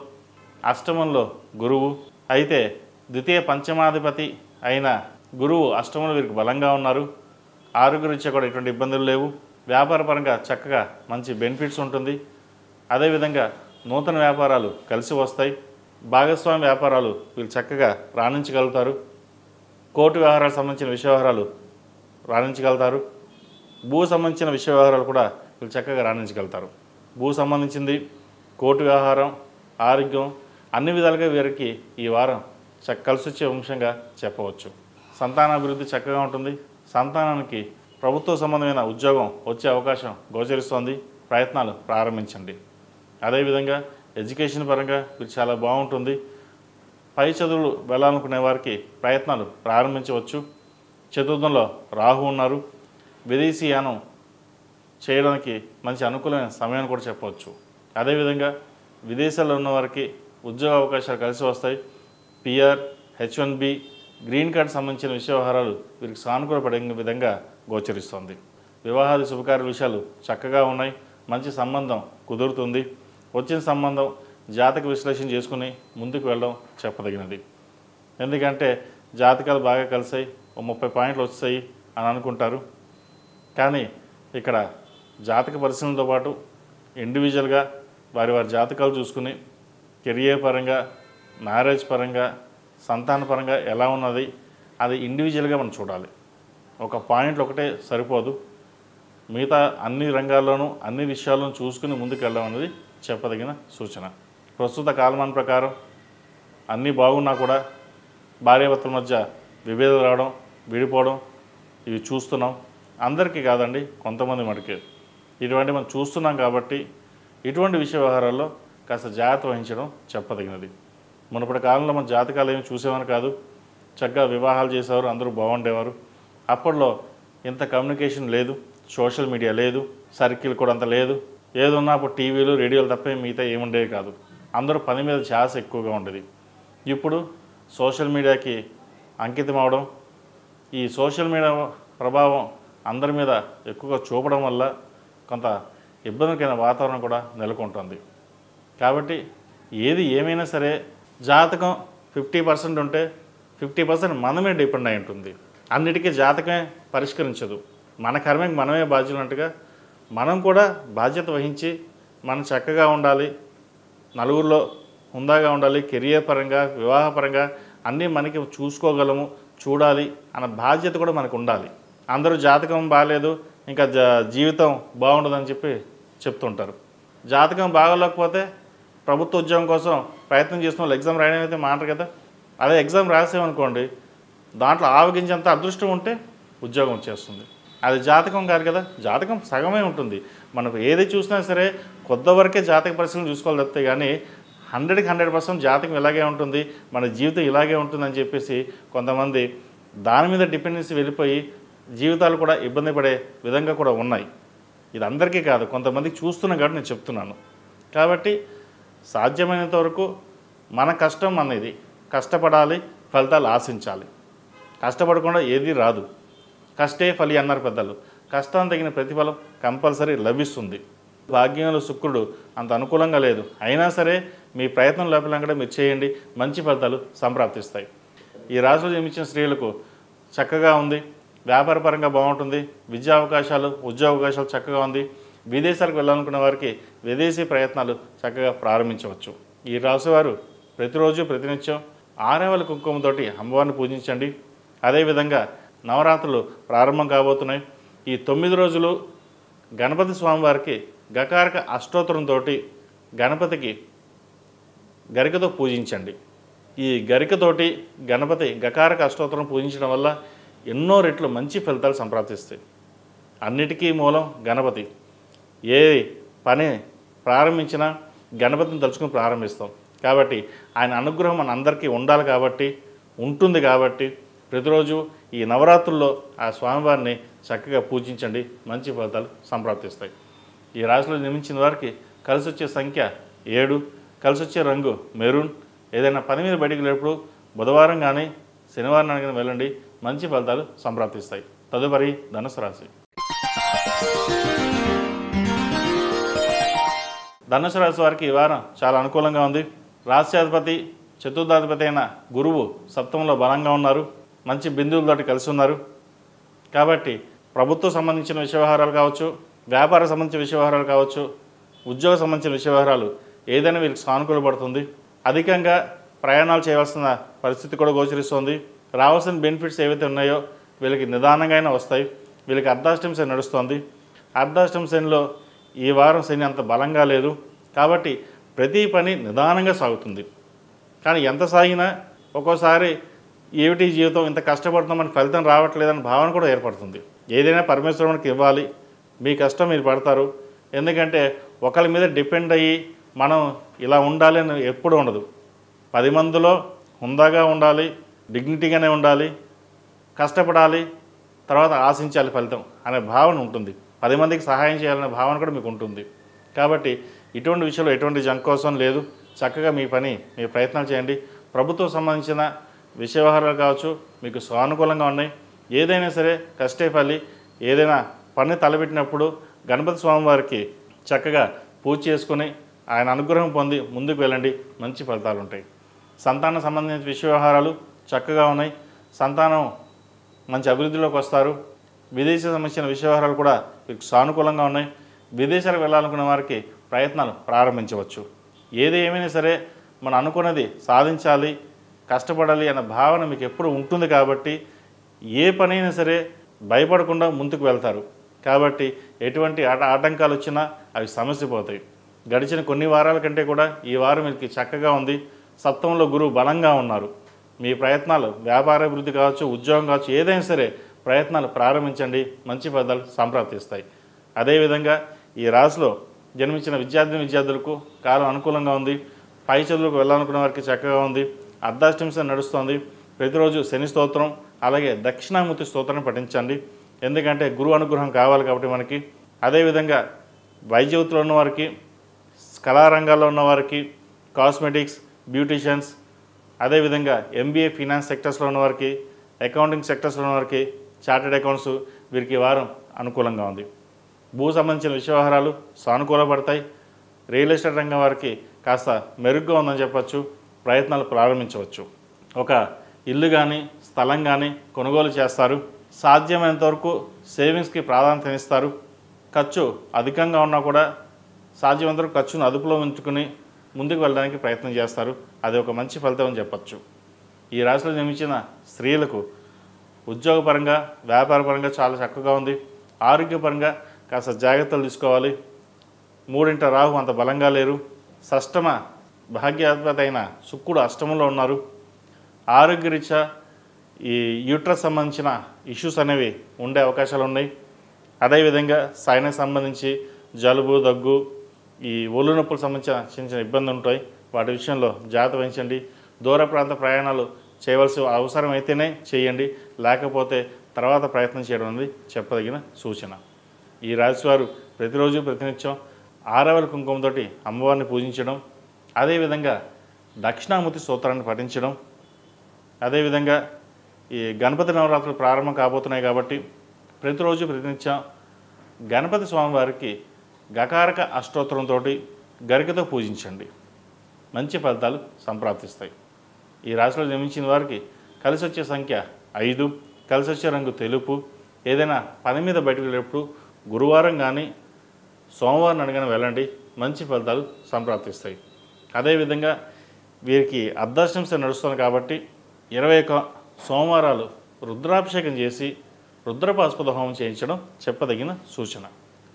అష్టమంలో గురువు. అయితే ద్వితీయ పంచమాధిపతి అయిన గురువు అష్టమంలో వీరికి బలంగా ఉన్నారు. ఆరోగ్య రీత్యా కూడా ఎటువంటి ఇబ్బందులు లేవు. వ్యాపారపరంగా చక్కగా మంచి బెనిఫిట్స్ ఉంటుంది. అదేవిధంగా నూతన వ్యాపారాలు కలిసి వస్తాయి. భాగస్వామి వ్యాపారాలు వీళ్ళు చక్కగా రాణించగలుగుతారు. కోర్టు వ్యవహారాలకు సంబంధించిన విషయ వ్యవహారాలు రాణించగలుగుతారు. భూ సంబంధించిన విషయ వ్యవహారాలు కూడా వీళ్ళు చక్కగా రాణించగలుగుతారు. భూ సంబంధించింది, కోర్టు వ్యవహారం, ఆరోగ్యం అన్ని విధాలుగా వీరికి ఈ వారం కలిసి వచ్చే అంశంగా చెప్పవచ్చు. సంతానాభివృద్ధి చక్కగా ఉంటుంది. సంతానానికి ప్రభుత్వ సంబంధమైన ఉద్యోగం వచ్చే అవకాశం గోచరిస్తోంది. ప్రయత్నాలు ప్రారంభించండి. అదేవిధంగా ఎడ్యుకేషన్ పరంగా వీరు చాలా బాగుంటుంది. పై చదువులు వెళ్ళాలనుకునే వారికి ప్రయత్నాలు ప్రారంభించవచ్చు. చతుర్థంలో రాహు ఉన్నారు. విదేశీయానం చేయడానికి మంచి అనుకూలమైన సమయం కూడా చెప్పవచ్చు. అదేవిధంగా విదేశాల్లో ఉన్న వారికి ఉద్యోగ అవకాశాలు కలిసి వస్తాయి. పిఆర్, H1B, గ్రీన్ కార్డ్ సంబంధించిన విషయ వ్యవహారాలు వీరికి సానుకూలపడే విధంగా గోచరిస్తుంది. వివాహాది శుభకార్య విషయాలు చక్కగా ఉన్నాయి. మంచి సంబంధం కుదురుతుంది. వచ్చిన సంబంధం జాతక విశ్లేషణ చేసుకుని ముందుకు వెళ్ళడం చెప్పదగినది. ఎందుకంటే జాతకాలు బాగా కలిసాయి, 30 పాయింట్లు వచ్చాయి అని అనుకుంటారు. కానీ ఇక్కడ జాతక పరిశీలనతో పాటు ఇండివిజువల్గా వారి జాతకాలు చూసుకుని కెరియర్ పరంగా, మ్యారేజ్ పరంగా, సంతాన పరంగా ఎలా ఉన్నది అది ఇండివిజువల్గా మనం చూడాలి. ఒక పాయింట్లు ఒకటే సరిపోదు. మిగతా అన్ని రంగాల్లోనూ అన్ని విషయాలను చూసుకుని ముందుకు వెళ్ళడం అనేది చెప్పదగిన సూచన. ప్రస్తుత కాలమాన ప్రకారం అన్నీ బాగున్నా కూడా భార్యాభర్తల మధ్య విభేదాలు రావడం, విడిపోవడం ఇవి చూస్తున్నాం. అందరికీ కాదండి, కొంతమంది మటుకే ఇటువంటి మనం చూస్తున్నాం. కాబట్టి ఇటువంటి విషయ వ్యవహారాల్లో కాస్త జాగ్రత్త వహించడం చెప్పదగినది. మునుపటి కాలంలో మన జాతకాలు ఏమి చూసేవారు కాదు. చక్కగా వివాహాలు చేసేవారు, అందరూ బాగుండేవారు. అప్పట్లో ఇంత కమ్యూనికేషన్ లేదు, సోషల్ మీడియా లేదు, సర్కిల్ కూడా అంత లేదు. ఏదున్నా అప్పుడు టీవీలు, రేడియోలు తప్ప మిగతా ఏముండేవి కాదు. అందరూ పని మీద ఛాన్స్ ఎక్కువగా ఉండేది. ఇప్పుడు సోషల్ మీడియాకి అంకితం అవడం, ఈ సోషల్ మీడియా ప్రభావం అందరి మీద ఎక్కువగా చూపడం వల్ల కొంత ఇబ్బందికరమైన వాతావరణం కూడా నెలకొంటుంది. కాబట్టి ఏది ఏమైనా సరే జాతకం 50% ఉంటే 50% మనమే డిపెండ్ అయి ఉంటుంది. అన్నిటికీ జాతకమే పరిష్కరించదు. మన కర్మకి మనమే బాధ్యులంటగా మనం కూడా బాధ్యత వహించి మనం చక్కగా ఉండాలి, నలుగురిలో హుందాగా ఉండాలి, కెరియర్ పరంగా, వివాహపరంగా అన్నీ మనకి చూసుకోగలము, చూడాలి అన్న బాధ్యత కూడా మనకు ఉండాలి. అందరూ జాతకం బాగాలేదు, ఇంకా జీవితం బాగుండదని చెప్పి చెప్తుంటారు. జాతకం బాగోలేకపోతే ప్రభుత్వ ఉద్యోగం కోసం ప్రయత్నం చేసిన వాళ్ళు ఎగ్జామ్ రాయడం అయితే మాట్లాడరు కదా. అదే ఎగ్జామ్ రాసామనుకోండి, దాంట్లో ఆవగించేంత అదృష్టం ఉంటే ఉద్యోగం వచ్చేస్తుంది. అది జాతకం కాదు కదా. జాతకం సగమే ఉంటుంది. మనకు ఏది చూసినా సరే కొద్దివరకే జాతక పరిశీలన చూసుకోవాలి తప్పితే కానీ 100కి 100% జాతకం ఇలాగే ఉంటుంది, మన జీవితం ఇలాగే ఉంటుందని చెప్పేసి కొంతమంది దాని మీద డిపెండెన్సీ వెళ్ళిపోయి జీవితాలు కూడా ఇబ్బంది పడే విధంగా కూడా ఉన్నాయి. ఇది అందరికీ కాదు, కొంతమందికి చూస్తున్నాం కాబట్టి నేను చెప్తున్నాను. కాబట్టి సాధ్యమైనంత వరకు మన కష్టం అనేది కష్టపడాలి, ఫలితాలు ఆశించాలి. కష్టపడకుండా ఏది రాదు. కష్టే ఫలి అన్నారు పెద్దలు. కష్టం తగిన ప్రతిఫలం కంపల్సరీ లభిస్తుంది. భాగ్యంలో శుక్రుడు అంత అనుకూలంగా లేదు, అయినా సరే మీ ప్రయత్నం లోపలంగా మీరు చేయండి, మంచి ఫలితాలు సంప్రాప్తిస్తాయి. ఈ రాశిలో జన్మించిన స్త్రీలకు చక్కగా ఉంది. వ్యాపార పరంగా బాగుంటుంది. విద్యా అవకాశాలు, ఉద్యోగ అవకాశాలు చక్కగా ఉంది. విదేశాలకు వెళ్ళాలనుకున్న వారికి విదేశీ ప్రయత్నాలు చక్కగా ప్రారంభించవచ్చు. ఈ రాశివారు ప్రతిరోజు ప్రతినిత్యం ఆరేవల కుంకుమతోటి అమ్మవారిని పూజించండి. అదేవిధంగా నవరాత్రులు ప్రారంభం కాబోతున్నాయి. ఈ 9 రోజులు గణపతి స్వామివారికి గకారక అష్టోత్తరంతో గణపతికి గరికతో పూజించండి. ఈ గరికతోటి గణపతి గకారక అష్టోత్తరం పూజించడం వల్ల ఎన్నో రెట్లు మంచి ఫలితాలు సంప్రాప్తిస్తాయి. అన్నిటికీ మూలం గణపతి. ఏ పని ప్రారంభించినా గణపతిని తలుచుకుని ప్రారంభిస్తాం. కాబట్టి ఆయన అనుగ్రహం మన అందరికీ ఉండాలి కాబట్టి, ఉంటుంది కాబట్టి ప్రతిరోజు ఈ నవరాత్రుల్లో ఆ స్వామివారిని చక్కగా పూజించండి, మంచి ఫలితాలు సంప్రాప్తిస్తాయి. ఈ రాశిలో జన్మించిన వారికి కలిసి వచ్చే సంఖ్య 7, కలిసి వచ్చే రంగు మెరూన్. ఏదైనా పని మీద బయటికి వెళ్ళేప్పుడు బుధవారం కానీ శనివారం కానీ వెళ్ళండి, మంచి ఫలితాలు సంప్రాప్తిస్తాయి. తదుపరి ధనుసు రాశి. ధనుసు రాశి వారికి ఈ వారం చాలా అనుకూలంగా ఉంది. రాశ్యాధిపతి, చతుర్థాధిపతి అయిన గురువు సప్తమంలో బలంగా ఉన్నారు. మంచి బిందువులతోటి కలిసి ఉన్నారు. కాబట్టి ప్రభుత్వం సంబంధించిన విషయ వ్యవహారాలు కావచ్చు, వ్యాపారం సంబంధించిన విషయ వ్యవహారాలు కావచ్చు, ఉద్యోగ సంబంధించిన విషయ వ్యవహారాలు ఏదైనా వీళ్ళకి సానుకూలపడుతుంది. అధికంగా ప్రయాణాలు చేయవలసిన పరిస్థితి కూడా గోచరిస్తుంది. రావాల్సిన బెనిఫిట్స్ ఏవైతే ఉన్నాయో వీళ్ళకి నిదానంగా అయినా వస్తాయి. వీళ్ళకి అర్ధాష్టమి శని నడుస్తుంది. అర్ధాష్టమి శనిలో ఈ వారం శని అంత బలంగా లేదు కాబట్టి ప్రతి పని నిదానంగా సాగుతుంది. కానీ ఎంత సాగినా ఒక్కోసారి ఏమిటి జీవితం ఇంత కష్టపడుతున్నామని ఫలితం రావట్లేదని భావన కూడా ఏర్పడుతుంది. ఏదైనా పరమేశ్వరునికి ఇవ్వాలి, మీ కష్టం మీరు పడతారు. ఎందుకంటే ఒకరి మీద డిపెండ్ అయ్యి మనం ఇలా ఉండాలి అని ఎప్పుడు ఉండదు. 10 మందిలో హుందాగా ఉండాలి, డిగ్నిటీగానే ఉండాలి, కష్టపడాలి, తర్వాత ఆశించాలి ఫలితం అనే భావన ఉంటుంది. 10 మందికి సహాయం చేయాలనే భావన కూడా మీకు ఉంటుంది. కాబట్టి ఇటువంటి విషయంలో ఎటువంటి జంక్ కోసం లేదు. చక్కగా మీ పని మీ ప్రయత్నాలు చేయండి. ప్రభుత్వం సంబంధించిన విషయ వ్యవహారాలు కావచ్చు మీకు సానుకూలంగా ఉన్నాయి. ఏదైనా సరే కష్టే ఫలి. ఏదైనా పని తలపెట్టినప్పుడు గణపతి స్వామివారికి చక్కగా పూజ చేసుకుని ఆయన అనుగ్రహం పొంది ముందుకు వెళ్ళండి, మంచి ఫలితాలు ఉంటాయి. సంతానం సంబంధించిన విషయ వ్యవహారాలు చక్కగా ఉన్నాయి. సంతానం మంచి అభివృద్ధిలోకి వస్తారు. విదేశీ సంబంధించిన విషయ వ్యవహారాలు కూడా మీకు సానుకూలంగా ఉన్నాయి. విదేశాలకు వెళ్ళాలనుకున్న వారికి ప్రయత్నాలు ప్రారంభించవచ్చు. ఏది ఏమైనా సరే మనం అనుకున్నది సాధించాలి, కష్టపడాలి అన్న భావన మీకు ఎప్పుడు ఉంటుంది. కాబట్టి ఏ పనైనా సరే భయపడకుండా ముందుకు వెళ్తారు. కాబట్టి ఎటువంటి ఆటంకాలు వచ్చినా అవి సమస్యపోతాయి. గడిచిన కొన్ని వారాల కంటే కూడా ఈ వారం మీకు చక్కగా ఉంది. సప్తమంలో గురువు బలంగా ఉన్నారు. మీ ప్రయత్నాలు వ్యాపార అభివృద్ధి కావచ్చు, ఉద్యోగం కావచ్చు, ఏదైనా సరే ప్రయత్నాలు ప్రారంభించండి, మంచి ఫలితాలు సంప్రాప్తిస్తాయి. అదేవిధంగా ఈ రాశిలో జన్మించిన విద్యార్థులకు కాలం అనుకూలంగా ఉంది. పై చదువులకు వెళ్ళాలనుకున్న వారికి చక్కగా ఉంది. అర్ధాష్టమి శని నడుస్తుంది. ప్రతిరోజు శని స్తోత్రం అలాగే దక్షిణామూర్తి స్తోత్రం పఠించండి. ఎందుకంటే గురువు అనుగ్రహం కావాలి కాబట్టి మనకి. అదేవిధంగా వైద్య వృత్తిలో ఉన్నవారికి, కళారంగాల్లో ఉన్నవారికి, కాస్మెటిక్స్, బ్యూటీషియన్స్, అదేవిధంగా ఎంబీఏ ఫినాన్స్ సెక్టర్స్లో ఉన్నవారికి, అకౌంటింగ్ సెక్టర్స్లో ఉన్నవారికి, చార్టెడ్ అకౌంట్స్ వీరికి ఈ వారం అనుకూలంగా ఉంది. భూ సంబంధించిన విషయ వ్యవహారాలు సానుకూలపడతాయి. రియల్ ఎస్టేట్ రంగం వారికి కాస్త మెరుగ్గా ఉందని చెప్పచ్చు. ప్రయత్నాలు ప్రారంభించవచ్చు. ఒక ఇల్లు కానీ స్థలం కానీ కొనుగోలు చేస్తారు. సాధ్యమైనంత వరకు సేవింగ్స్కి ప్రాధాన్యత ఇస్తారు. ఖర్చు అధికంగా ఉన్నా కూడా సాధ్యమైనంత వరకు ఖర్చును అదుపులో ఉంచుకుని ముందుకు వెళ్ళడానికి ప్రయత్నం చేస్తారు. అది ఒక మంచి ఫలితం అని చెప్పచ్చు. ఈ రాశిలో జన్మించిన స్త్రీలకు ఉద్యోగపరంగా వ్యాపారపరంగా చాలా చక్కగా ఉంది. ఆరోగ్యపరంగా కాస్త జాగ్రత్తలు తీసుకోవాలి. 3వ రాహు అంత బలంగా లేరు. షష్టమ భాగ్యాధిపతి అయిన శుక్రుడు అష్టమంలో ఉన్నారు. ఆరోగ్యరీత్యా ఈ యూట్రస్ సంబంధించిన ఇష్యూస్ అనేవి ఉండే అవకాశాలు ఉన్నాయి. అదేవిధంగా సైనస్ సంబంధించి జలుబు, దగ్గు, ఈ ఒళ్ళు నొప్పులకు సంబంధించిన చిన్న చిన్న ఇబ్బందులు ఉంటాయి. వాటి విషయంలో జాగ్రత్త వహించండి. దూర ప్రాంత ప్రయాణాలు చేయవలసి అవసరం అయితేనే చేయండి, లేకపోతే తర్వాత ప్రయత్నం చేయడం అనేది చెప్పదగిన సూచన. ఈ రాశివారు ప్రతిరోజు ప్రతినిత్యం 6వ కుంకుమతోటి అమ్మవారిని పూజించడం, అదేవిధంగా దక్షిణామూర్తి స్తోత్రాన్ని పఠించడం, అదేవిధంగా ఈ గణపతి నవరాత్రులు ప్రారంభం కాబోతున్నాయి కాబట్టి ప్రతిరోజు ప్రతినిత్యం గణపతి స్వామివారికి గకారక అష్టోత్తరంతో గరికతో పూజించండి. మంచి ఫలితాలు సంప్రాప్తిస్తాయి. ఈ రాశిలో జన్మించిన వారికి కలిసి వచ్చే సంఖ్య 5, కలిసి వచ్చే రంగు తెలుపు. ఏదైనా పని మీద బయటకు వెళ్ళేటప్పుడు గురువారం కానీ సోమవారం అడగని వెళ్ళండి, మంచి ఫలితాలు సంప్రాప్తిస్తాయి. అదేవిధంగా వీరికి అర్ధాష్టమి శని నడుస్తుంది కాబట్టి 21 సోమవారాలు రుద్రాభిషేకం చేసి రుద్రపాశుపత హోమం చేయించడం చెప్పదగిన సూచన.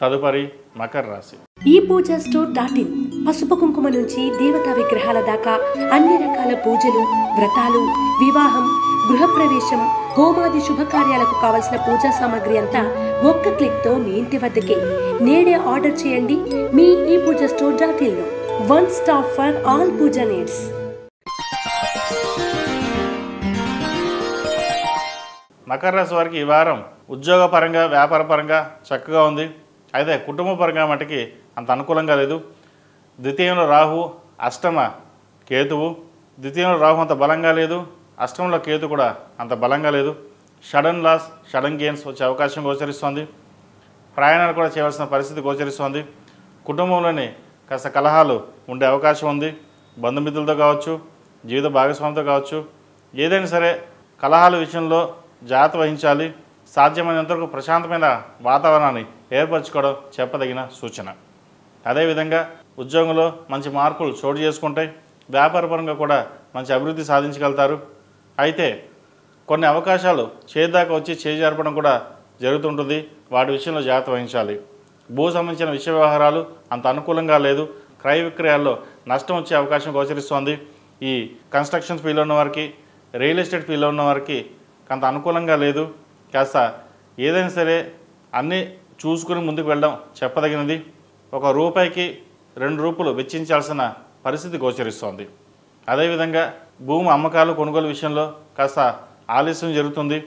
తదుపరి మకర రాశి. ఈ పూజా స్టోర్.in పసుపు కుంకుమ నుంచి దేవతా విగ్రహాల దాకా అన్ని రకాల పూజలు, వ్రతాలు, వివాహం, గృహప్రవేశం, హోమాది శుభకార్యాలకు కావలసిన పూజా సామాగ్రి అంతా ఒక్క క్లిక్తో మీ ఇంటి వద్దకే. నేడే ఆర్డర్ చేయండి మీ ఈ పూజా స్టోర్.in లో. One stop for all pooja needs. మకర రాశి వారికి ఈ వారం ఉద్యోగపరంగా వ్యాపారపరంగా చక్కగా ఉంది. అయితే కుటుంబపరంగా మటుకి అంత అనుకూలంగా లేదు. ద్వితీయంలో రాహు, అష్టమ కేతువు. ద్వితీయంలో రాహు అంత బలంగా లేదు, అష్టమంలో కేతు కూడా అంత బలంగా లేదు. సడన్ లాస్, సడన్ గెయిన్స్ వచ్చే అవకాశం గోచరిస్తోంది. ప్రయాణాలు కూడా చేయవలసిన పరిస్థితి గోచరిస్తోంది. కుటుంబంలోని కాస్త కలహాలు ఉండే అవకాశం ఉంది. బంధుమిత్రులతో కావచ్చు, జీవిత భాగస్వామితో కావచ్చు, ఏదైనా సరే కలహాల విషయంలో జాగ్రత్త వహించాలి. సాధ్యమైనంత వరకు ప్రశాంతమైన వాతావరణాన్ని ఏర్పరచుకోవడం చెప్పదగిన సూచన. అదేవిధంగా ఉద్యోగంలో మంచి మార్పులు చోటు చేసుకుంటాయి. వ్యాపారపరంగా కూడా మంచి అభివృద్ధి సాధించగలుగుతారు. అయితే కొన్ని అవకాశాలు చేదాకా వచ్చి చేజారపడం కూడా జరుగుతుంటుంది. వాటి విషయంలో జాగ్రత్త వహించాలి. భూ సంబంధించిన విషయ వ్యవహారాలు అంత అనుకూలంగా లేదు. క్రయ విక్రయాల్లో నష్టం వచ్చే అవకాశం గోచరిస్తోంది. ఈ కన్స్ట్రక్షన్ ఫీల్డ్లో ఉన్న వారికి, రియల్ ఎస్టేట్ ఫీల్డ్లో ఉన్న వారికి అంత అనుకూలంగా లేదు. కాస్త ఏదైనా సరే అన్నీ చూసుకుని ముందుకు వెళ్ళడం చెప్పదగినది. ఒక రూపాయికి 2 రూపాయలు వెచ్చించాల్సిన పరిస్థితి గోచరిస్తోంది. అదేవిధంగా భూమి అమ్మకాలు కొనుగోలు విషయంలో కాస్త ఆలస్యం జరుగుతుంది.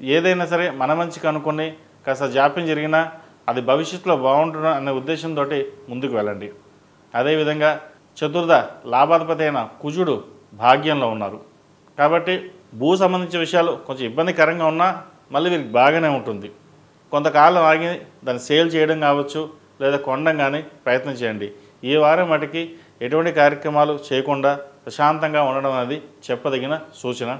ఏదైనా సరే మన మంచికి అనుకుని కాస్త జాప్యం జరిగినా అది భవిష్యత్తులో బాగుంటుంది అనే ఉద్దేశంతో ముందుకు వెళ్ళండి. అదేవిధంగా చతుర్థ లాభాధిపతి అయిన కుజుడు భాగ్యంలో ఉన్నారు కాబట్టి భూ సంబంధించిన విషయాలు కొంచెం ఇబ్బందికరంగా ఉన్నా మళ్ళీ వీరికి బాగానే ఉంటుంది. కొంతకాలం ఆగి దాన్ని సేల్ చేయడం కావచ్చు, లేదా కొనడం కానీ ప్రయత్నం చేయండి. ఈ వారం మటుకి ఎటువంటి కార్యక్రమాలు చేయకుండా ప్రశాంతంగా ఉండడం అనేది చెప్పదగిన సూచన.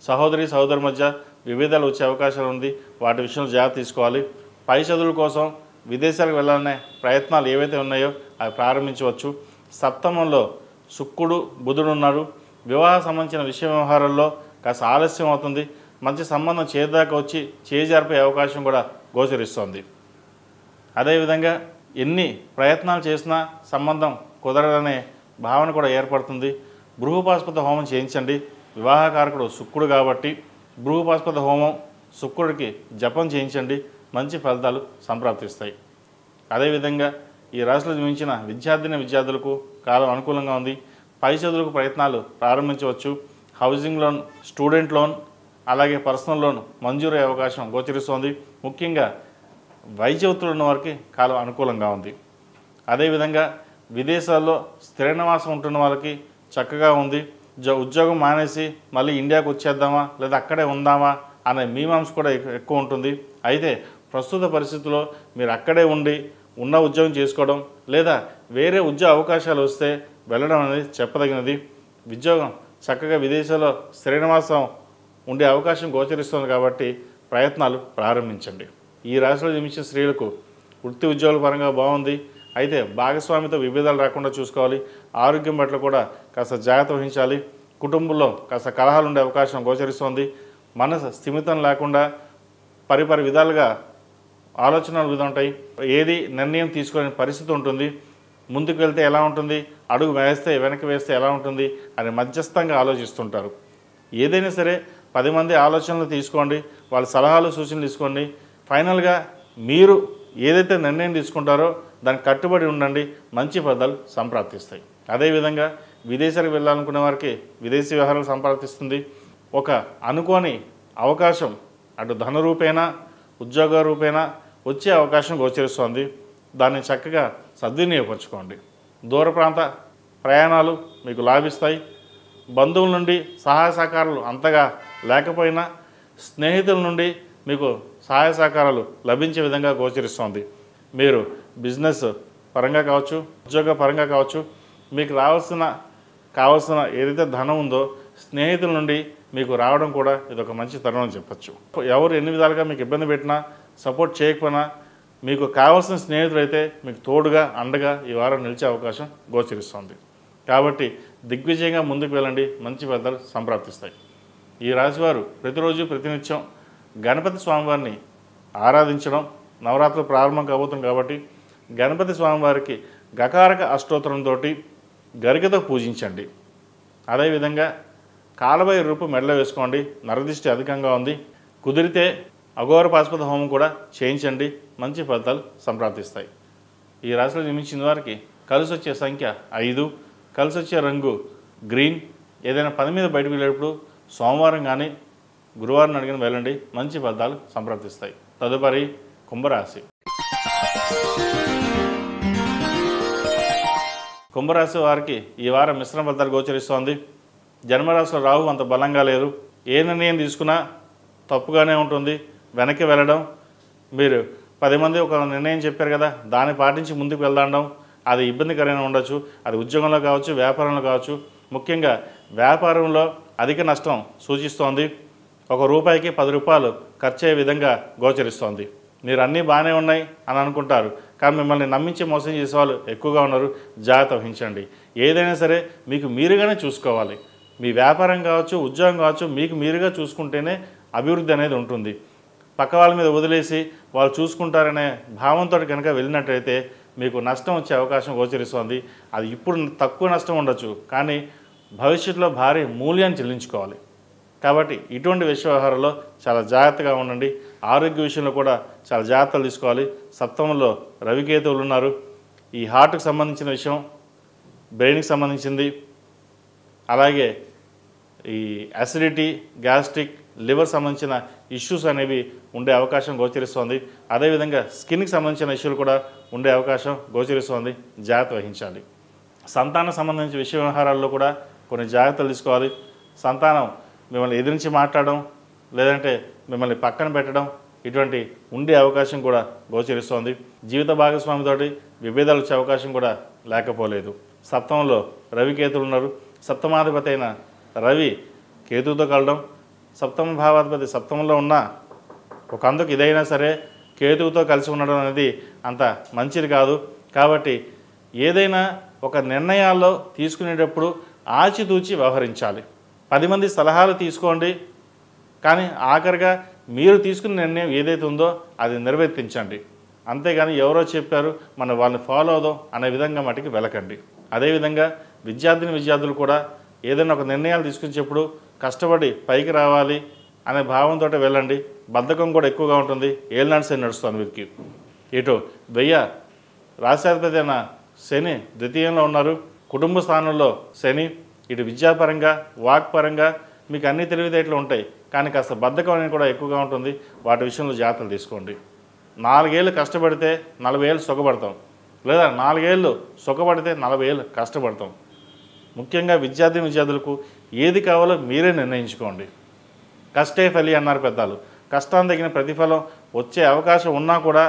సహోదరి మధ్య విభేదాలు వచ్చే అవకాశాలు ఉంది. వాటి విషయంలో జాగ్రత్త తీసుకోవాలి. పై చదువుల కోసం విదేశాలకు వెళ్ళాలనే ప్రయత్నాలు ఏవైతే ఉన్నాయో అవి ప్రారంభించవచ్చు. సప్తమంలో శుక్రుడు బుధుడు ఉన్నారు. వివాహ సంబంధించిన విషయ వ్యవహారాల్లో కాస్త ఆలస్యం అవుతుంది. మంచి సంబంధం చేదాకా వచ్చి చేజారిపోయే అవకాశం కూడా గోచరిస్తోంది. అదేవిధంగా ఎన్ని ప్రయత్నాలు చేసినా సంబంధం కుదరదనే భావన కూడా ఏర్పడుతుంది. బృహపాస్పద హోమం చేయించండి. వివాహకారకుడు శుక్రుడు కాబట్టి బృహపాస్పద హోమం శుక్రుడికి జపం చేయించండి. మంచి ఫలితాలు సంప్రాప్తిస్తాయి. అదేవిధంగా ఈ రాశిలో జన్మించిన విద్యార్థులకు కాలం అనుకూలంగా ఉంది. పై చదువులకు ప్రయత్నాలు ప్రారంభించవచ్చు. హౌసింగ్ లోన్, స్టూడెంట్ లోన్, అలాగే పర్సనల్ లోన్ మంజూరయ్యే అవకాశం గోచరిస్తోంది. ముఖ్యంగా వైద్య ఒత్తిడి ఉన్న వారికి కాలం అనుకూలంగా ఉంది. అదేవిధంగా విదేశాల్లో స్థిర నివాసం ఉంటున్న వాళ్ళకి చక్కగా ఉంది. ఉద్యోగం మానేసి మళ్ళీ ఇండియాకు వచ్చేద్దామా లేదా అక్కడే ఉందామా అనే మీమాంస కూడా ఎక్కువ ఉంటుంది. అయితే ప్రస్తుత పరిస్థితుల్లో మీరు అక్కడే ఉండి ఉన్న ఉద్యోగం చేసుకోవడం లేదా వేరే ఉద్యోగ అవకాశాలు వస్తే వెళ్ళడం అనేది చెప్పదగినది. ఉద్యోగం చక్కగా విదేశాల్లో స్థిర నివాసం ఉండే అవకాశం గోచరిస్తుంది కాబట్టి ప్రయత్నాలు ప్రారంభించండి. ఈ రాశిలో జన్మించిన స్త్రీలకు వృత్తి ఉద్యోగాల పరంగా బాగుంది. అయితే భాగస్వామితో విభేదాలు రాకుండా చూసుకోవాలి. ఆరోగ్యం పట్ల కూడా కాస్త జాగ్రత్త వహించాలి. కుటుంబంలో కాస్త కలహాలు ఉండే అవకాశం గోచరిస్తోంది. మనసు స్థిమితం లేకుండా పరిపరి విధాలుగా ఆలోచనలు ఉంటాయి. ఏది నిర్ణయం తీసుకోలేని పరిస్థితి ఉంటుంది. ముందుకు వెళ్తే ఎలా ఉంటుంది, అడుగు వేస్తే వెనక్కి వేస్తే ఎలా ఉంటుంది అని మధ్యస్థంగా ఆలోచిస్తుంటారు. ఏదైనా సరే 10 మంది ఆలోచనలు తీసుకోండి, వాళ్ళ సలహాలు సూచనలు తీసుకోండి. ఫైనల్గా మీరు ఏదైతే నిర్ణయం తీసుకుంటారో దానికి కట్టుబడి ఉండండి. మంచి ఫలితాలు సంప్రాప్తిస్తాయి. అదేవిధంగా విదేశాలకు వెళ్ళాలనుకునే వారికి విదేశీ వ్యవహారాలు సంప్రాప్తిస్తుంది. ఒక అనుకోని అవకాశం అటు ధన రూపేణా ఉద్యోగ రూపేణా వచ్చే అవకాశం గోచరిస్తోంది. దాన్ని చక్కగా సద్వినియోగపరచుకోండి. దూర ప్రాంత ప్రయాణాలు మీకు లాభిస్తాయి. బంధువుల నుండి సహాయ సహకారాలు అంతగా లేకపోయినా స్నేహితుల నుండి మీకు సహాయ సహకారాలు లభించే విధంగా గోచరిస్తోంది. మీరు బిజినెస్ పరంగా కావచ్చు, ఉద్యోగ పరంగా కావచ్చు, మీకు కావాల్సిన ఏదైతే ధనం ఉందో స్నేహితుల నుండి మీకు రావడం కూడా ఇదొక మంచి తరుణం చెప్పచ్చు. ఎవరు ఎన్ని విధాలుగా మీకు ఇబ్బంది పెట్టినా, సపోర్ట్ చేయకపోయినా మీకు కావాల్సిన స్నేహితులు అయితే మీకు తోడుగా అండగా ఈ వారం నిలిచే అవకాశం గోచరిస్తోంది. కాబట్టి దిగ్విజయంగా ముందుకు వెళ్ళండి. మంచి ఫలితాలు సంప్రాప్తిస్తాయి. ఈ రాశివారు ప్రతిరోజు ప్రతినిత్యం గణపతి స్వామివారిని ఆరాధించడం, నవరాత్రులు ప్రారంభం కాబోతుంది కాబట్టి గణపతి స్వామివారికి గకారక అష్టోత్తరంతో గరికతో పూజించండి. అదేవిధంగా కాలభైరవ రూపం మెడలో వేసుకోండి. నరదిష్టి అధికంగా ఉంది. కుదిరితే అఘోర పాశుపత హోమం కూడా చేయించండి. మంచి ఫలితాలు సంప్రాప్తిస్తాయి. ఈ రాశిలో జన్మించిన వారికి కలిసి వచ్చే సంఖ్య 5, కలిసి వచ్చే రంగు గ్రీన్. ఏదైనా పని మీద బయటకు వెళ్ళేటప్పుడు సోమవారం కానీ గురువారం అడిగిన వెళ్ళండి. మంచి ఫలితాలు సంప్రాప్తిస్తాయి. తదుపరి కుంభరాశి. కుంభరాశి వారికి ఈ వారం మిశ్రమ ఫలితాలు గోచరిస్తోంది. జన్మరాశిలో రాహు అంత బలంగా లేదు. ఏ నిర్ణయం తీసుకున్నా తప్పుగానే ఉంటుంది. వెనక్కి వెళ్ళడం, మీరు 10 మంది ఒక నిర్ణయం చెప్పారు కదా దాన్ని పాటించి ముందుకు వెళ్దాం, అది ఇబ్బందికరంగా ఉండొచ్చు. అది ఉద్యోగంలో కావచ్చు, వ్యాపారంలో కావచ్చు. ముఖ్యంగా వ్యాపారంలో అధిక నష్టం సూచిస్తోంది. ఒక రూపాయికి 10 రూపాయలు ఖర్చు అయ్యే విధంగా గోచరిస్తోంది. మీరు అన్నీ బాగానే ఉన్నాయి అని అనుకుంటారు, కానీ మిమ్మల్ని నమ్మించి మోసం చేసే వాళ్ళు ఎక్కువగా ఉన్నారు. జాగ్రత్త వహించండి. ఏదైనా సరే మీకు మీరుగానే చూసుకోవాలి. మీ వ్యాపారం కావచ్చు, ఉద్యోగం కావచ్చు, మీకు మీరుగా చూసుకుంటేనే అభివృద్ధి అనేది ఉంటుంది. పక్క వాళ్ళ మీద వదిలేసి వాళ్ళు చూసుకుంటారనే భావంతో కనుక వెళ్ళినట్టయితే మీకు నష్టం వచ్చే అవకాశం గోచరిస్తుంది. అది ఇప్పుడు తక్కువ నష్టం ఉండొచ్చు, కానీ భవిష్యత్తులో భారీ మూల్యాన్ని చెల్లించుకోవాలి. కాబట్టి ఇటువంటి వ్యవహారాల్లో చాలా జాగ్రత్తగా ఉండండి. ఆరోగ్య విషయంలో కూడా చాలా జాగ్రత్తలు తీసుకోవాలి. సప్తమంలో రవికేతువులు ఉన్నారు. ఈ హార్ట్కి సంబంధించిన విషయం, బ్రెయిన్కి సంబంధించింది, అలాగే ఈ అసిడిటీ, గ్యాస్ట్రిక్, లివర్ సంబంధించిన ఇష్యూస్ అనేవి ఉండే అవకాశం గోచరిస్తోంది. అదేవిధంగా స్కిన్కి సంబంధించిన ఇష్యూలు కూడా ఉండే అవకాశం గోచరిస్తోంది. జాగ్రత్త వహించాలి. సంతానం సంబంధించిన వ్యవహారాల్లో కూడా కొన్ని జాగ్రత్తలు తీసుకోవాలి. సంతానం మిమ్మల్ని ఎదిరించి మాట్లాడడం, లేదంటే మిమ్మల్ని పక్కన పెట్టడం, ఇటువంటి ఉండే అవకాశం కూడా గోచరిస్తోంది. జీవిత భాగస్వామితోటి విభేదాలు వచ్చే అవకాశం కూడా లేకపోలేదు. సప్తమంలో రవికేతులు ఉన్నారు. సప్తమాధిపతి అయిన రవి కేతువుతో కలడం, సప్తమ భావాధిపతి సప్తమంలో ఉన్న ఒక అందుకు ఇదైనా సరే కేతువుతో కలిసి ఉండడం అనేది అంత మంచిది కాదు. కాబట్టి ఏదైనా ఒక నిర్ణయాల్లో తీసుకునేటప్పుడు ఆచితూచి వ్యవహరించాలి. 10 మంది సలహాలు తీసుకోండి, కానీ ఆఖరిగా మీరు తీసుకున్న నిర్ణయం ఏదైతే ఉందో అది నిర్వర్తించండి. అంతేగాని ఎవరో చెప్పారు మనం వాళ్ళని ఫాలో అవుదాం అనే విధంగా మటుకు వెళ్ళకండి. అదేవిధంగా విద్యార్థులు కూడా ఏదైనా ఒక నిర్ణయాలు తీసుకునేటప్పుడు కష్టపడి పైకి రావాలి అనే భావంతో వెళ్ళండి. బద్ధకం కూడా ఎక్కువగా ఉంటుంది. ఏళ్ళనాడు శని నడుస్తుంది వీరికి. ఇటు రాశాధిపతి అయిన శని ద్వితీయంలో ఉన్నారు. కుటుంబ స్థానంలో శని. ఇటు విద్యాపరంగా, వాక్పరంగా మీకు అన్ని తెలివితేటలు ఉంటాయి, కానీ కాస్త బద్ధకం అనేది కూడా ఎక్కువగా ఉంటుంది. వాటి విషయంలో జాగ్రత్తలు తీసుకోండి. 4 ఏళ్ళు కష్టపడితే 40 ఏళ్ళు సుఖపడతాం, లేదా 4 ఏళ్ళు సుఖపడితే 40 ఏళ్ళు కష్టపడతాం. ముఖ్యంగా విద్యార్థులకు ఏది కావాలో మీరే నిర్ణయించుకోండి. కష్టే ఫలి అన్నారు పెద్దలు. కష్టాన్ని తగిన ప్రతిఫలం వచ్చే అవకాశం ఉన్నా కూడా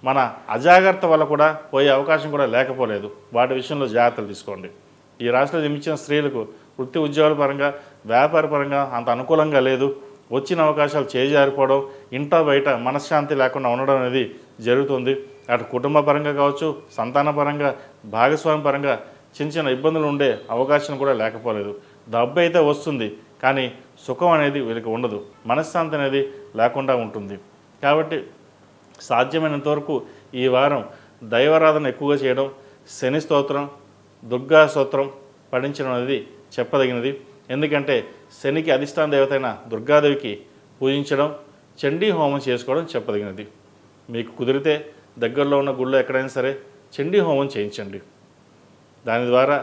మన అజాగ్రత్త వల్ల కూడా పోయే అవకాశం కూడా లేకపోలేదు. వాటి విషయంలో జాగ్రత్తలు తీసుకోండి. ఈ రాశిలో జన్మించిన స్త్రీలకు వృత్తి ఉద్యోగాల పరంగా, వ్యాపార పరంగా అంత అనుకూలంగా లేదు. వచ్చిన అవకాశాలు చేజారిపోవడం, ఇంట బయట మనశ్శాంతి లేకుండా ఉండడం అనేది జరుగుతుంది. అటు కుటుంబ పరంగా కావచ్చు, సంతాన పరంగా, భాగస్వామి పరంగా చిన్న ఇబ్బందులు ఉండే అవకాశం కూడా లేకపోలేదు. డబ్బు అయితే వస్తుంది, కానీ సుఖం అనేది వీళ్ళకి ఉండదు. మనశ్శాంతి అనేది లేకుండా ఉంటుంది. కాబట్టి సాధ్యమైనంత వరకు ఈ వారం దైవారాధన ఎక్కువగా చేయడం, శని స్తోత్రం, దుర్గా స్తోత్రం పఠించడం అనేది చెప్పదగినది. ఎందుకంటే శనికి అధిష్టాన దేవత అయిన దుర్గాదేవికి పూజించడం, చండీ హోమం చేసుకోవడం చెప్పదగినది. మీకు కుదిరితే దగ్గరలో ఉన్న గుళ్ళో ఎక్కడైనా సరే చండీ హోమం చేయించండి. దాని ద్వారా